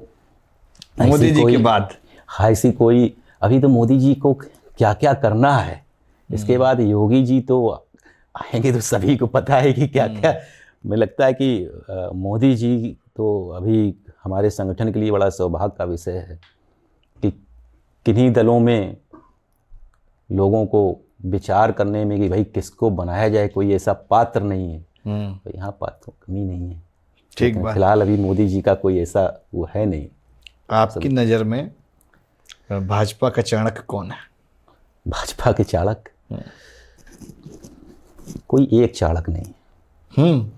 मोदी जी के बाद ऐसी कोई, अभी तो मोदी जी को क्या क्या करना है, इसके बाद योगी जी तो आएंगे तो सभी को पता है कि क्या क्या। मुझे लगता है कि मोदी जी तो अभी हमारे संगठन के लिए बड़ा सौभाग्य का विषय है कि किन्हीं दलों में लोगों को विचार करने में कि भाई किसको बनाया जाए, कोई ऐसा पात्र नहीं है, तो यहाँ पात्रों की कमी नहीं है। ठीक बात। फिलहाल अभी मोदी जी का कोई ऐसा वो है नहीं। आपकी नज़र में भाजपा का चाणक्य कौन है? भाजपा के चाणक्य, कोई एक चाणक्य नहीं।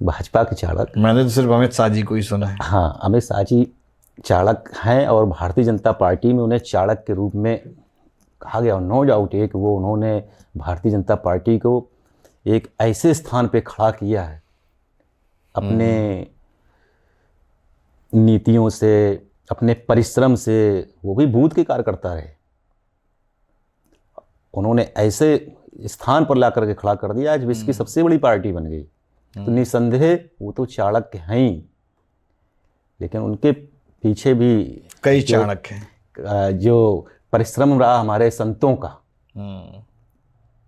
भाजपा के चाणक्य, मैंने तो सिर्फ अमित शाह जी को ही सुना है। हाँ, अमित शाह जी चाणक्य हैं और भारतीय जनता पार्टी में उन्हें चाणक्य के रूप में कहा गया। नो डाउट है कि वो उन्होंने भारतीय जनता पार्टी को एक ऐसे स्थान पे खड़ा किया है, अपने नीतियों से, अपने परिश्रम से, वो भी बूथ के कार्यकर्ता रहे, उन्होंने ऐसे स्थान पर ला करके खड़ा कर दिया आज विश्व की सबसे बड़ी पार्टी बन गई। तो निसंदेह वो तो चाणक्य हैं ही, लेकिन उनके पीछे भी कई चाणक्य हैं। जो परिश्रम रहा हमारे संतों का,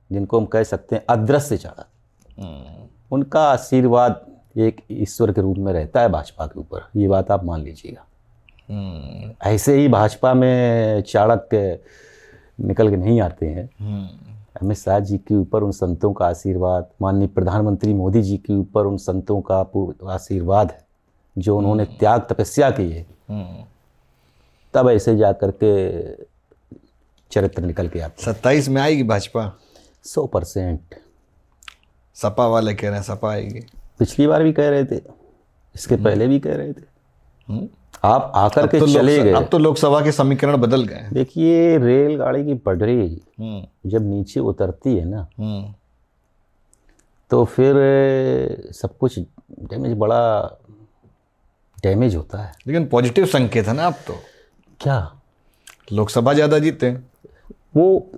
जिनको हम कह सकते हैं अदृश्य चाणक्य, उनका आशीर्वाद एक ईश्वर के रूप में रहता है भाजपा के ऊपर, ये बात आप मान लीजिएगा। ऐसे ही भाजपा में चाणक्य निकल के नहीं आते हैं। अमित शाह जी के ऊपर उन संतों का आशीर्वाद, माननीय प्रधानमंत्री मोदी जी के ऊपर उन संतों का पूर्ण आशीर्वाद है, जो उन्होंने त्याग तपस्या की है, तब ऐसे जा कर के चरित्र निकल के आते। 27 में आएगी भाजपा? 100%। सपा वाले कह रहे हैं सपा आएगी। पिछली बार भी कह रहे थे, इसके पहले भी कह रहे थे। आप आकर के चले गए। अब तो लोकसभा के समीकरण बदल गए। देखिए, रेलगाड़ी की पटरी जब नीचे उतरती है ना, तो फिर सब कुछ डैमेज, बड़ा डैमेज होता है। लेकिन पॉजिटिव संकेत है ना अब तो। क्या? लोकसभा ज़्यादा जीते। वो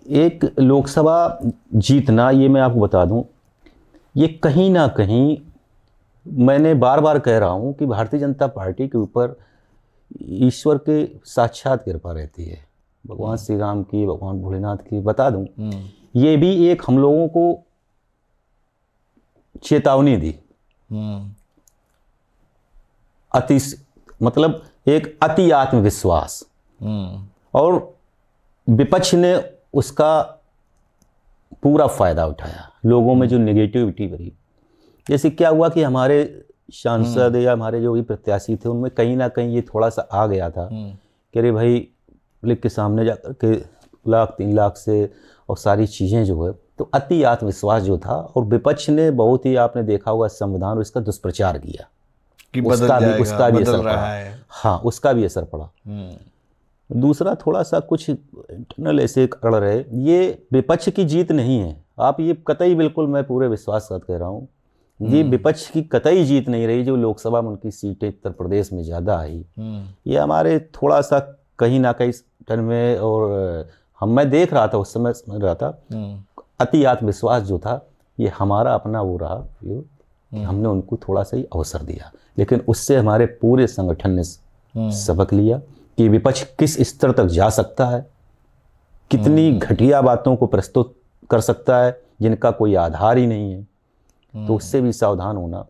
एक लोकसभा जीतना, ये मैं आपको बता दूं, ये कहीं ना कहीं, मैंने बार बार कह रहा हूं कि भारतीय जनता पार्टी के ऊपर ईश्वर के साक्षात कृपा रहती है, भगवान श्री राम की, भगवान भोलेनाथ की। बता दूं, ये भी एक हम लोगों को चेतावनी दी, मतलब एक अति आत्मविश्वास, और विपक्ष ने उसका पूरा फ़ायदा उठाया, लोगों में जो नेगेटिविटी भरी। जैसे क्या हुआ कि हमारे सांसद या हमारे जो भी प्रत्याशी थे उनमें कहीं ना कहीं ये थोड़ा सा आ गया था कि अरे भाई पब्लिक के सामने जा कर के 2 लाख 3 लाख से और सारी चीज़ें जो है, तो अति आत्मविश्वास जो था, और विपक्ष ने बहुत ही, आपने देखा होगा संविधान और इसका दुष्प्रचार किया कि बदल उसका भी बदल असर रहा पड़ा। है। हाँ, उसका भी असर पड़ा। दूसरा, थोड़ा सा कुछ इंटरनल ऐसे अड़ रहे, ये विपक्ष की जीत नहीं है। आप ये कतई, बिल्कुल मैं पूरे विश्वास के साथ कह रहा हूँ, ये विपक्ष की कतई जीत नहीं रही। जो लोकसभा में उनकी सीटें उत्तर प्रदेश में ज़्यादा आई, ये हमारे थोड़ा सा कहीं ना कहीं टर्म में, और मैं देख रहा था उस समय, समझ रहा था, अति आत्मविश्वास जो था ये हमारा अपना वो रहा, हमने उनको थोड़ा सा ही अवसर दिया। लेकिन उससे हमारे पूरे संगठन ने सबक लिया कि विपक्ष किस स्तर तक जा सकता है, कितनी घटिया बातों को प्रस्तुत कर सकता है जिनका कोई आधार ही नहीं है। तो उससे भी सावधान होना,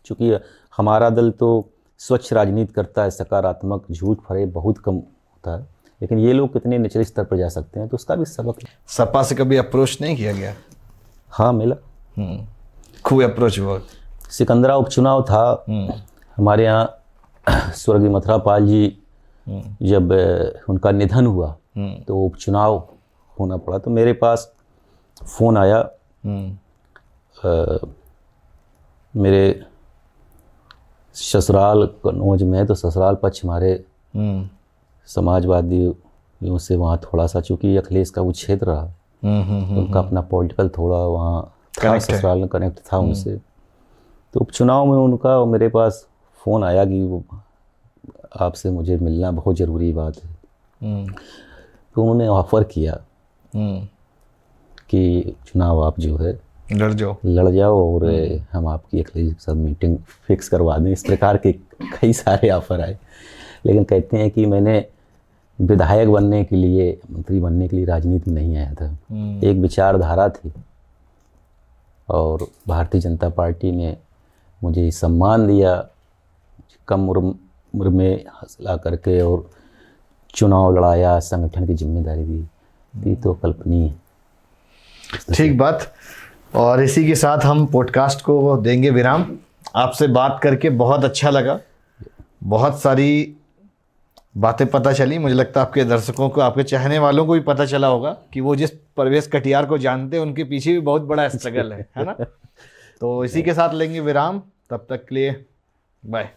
क्योंकि हमारा दल तो स्वच्छ राजनीति करता है, सकारात्मक, झूठ फरेब बहुत कम होता है, लेकिन ये लोग कितने निचले स्तर पर जा सकते हैं, तो उसका भी सबक। सपा से कभी अप्रोच नहीं किया गया? हाँ, मिला, खूब अप्रोच हुआ। सिकंदरा उपचुनाव था हमारे यहाँ, स्वर्गीय मथुरा पाल जी जब उनका निधन हुआ तो उपचुनाव होना पड़ा, तो मेरे पास फ़ोन आया। मेरे ससुराल कन्नौज में है, तो ससुराल पक्ष हमारे समाजवादियों से वहाँ थोड़ा सा, चूँकि अखिलेश का वो क्षेत्र रहा, तो उनका अपना पॉलिटिकल थोड़ा वहाँ था, ससुराल में कनेक्ट था उनसे। तो उपचुनाव में उनका और मेरे पास फ़ोन आया कि वो आपसे मुझे मिलना बहुत ज़रूरी बात है। तो उन्होंने ऑफ़र किया कि चुनाव आप जो है लड़ जाओ और हम आपकी अखिलेश के साथ मीटिंग फिक्स करवा दें। इस प्रकार के कई सारे ऑफ़र आए, लेकिन कहते हैं कि मैंने विधायक बनने के लिए, मंत्री बनने के लिए राजनीति में नहीं आया था। एक विचारधारा थी और भारतीय जनता पार्टी ने मुझे सम्मान दिया, कम उम्र में हौसला करके और चुनाव लड़ाया, संगठन की जिम्मेदारी दी, तो कल्पनीय। ठीक बात। और इसी के साथ हम पॉडकास्ट को देंगे विराम। आपसे बात करके बहुत अच्छा लगा, बहुत सारी बातें पता चली। मुझे लगता है आपके दर्शकों को, आपके चाहने वालों को भी पता चला होगा कि वो जिस परवेश कटियार को जानते हैं उनके पीछे भी बहुत बड़ा स्ट्रगल है ना। तो इसी के साथ लेंगे विराम, तब तक के लिए बाय।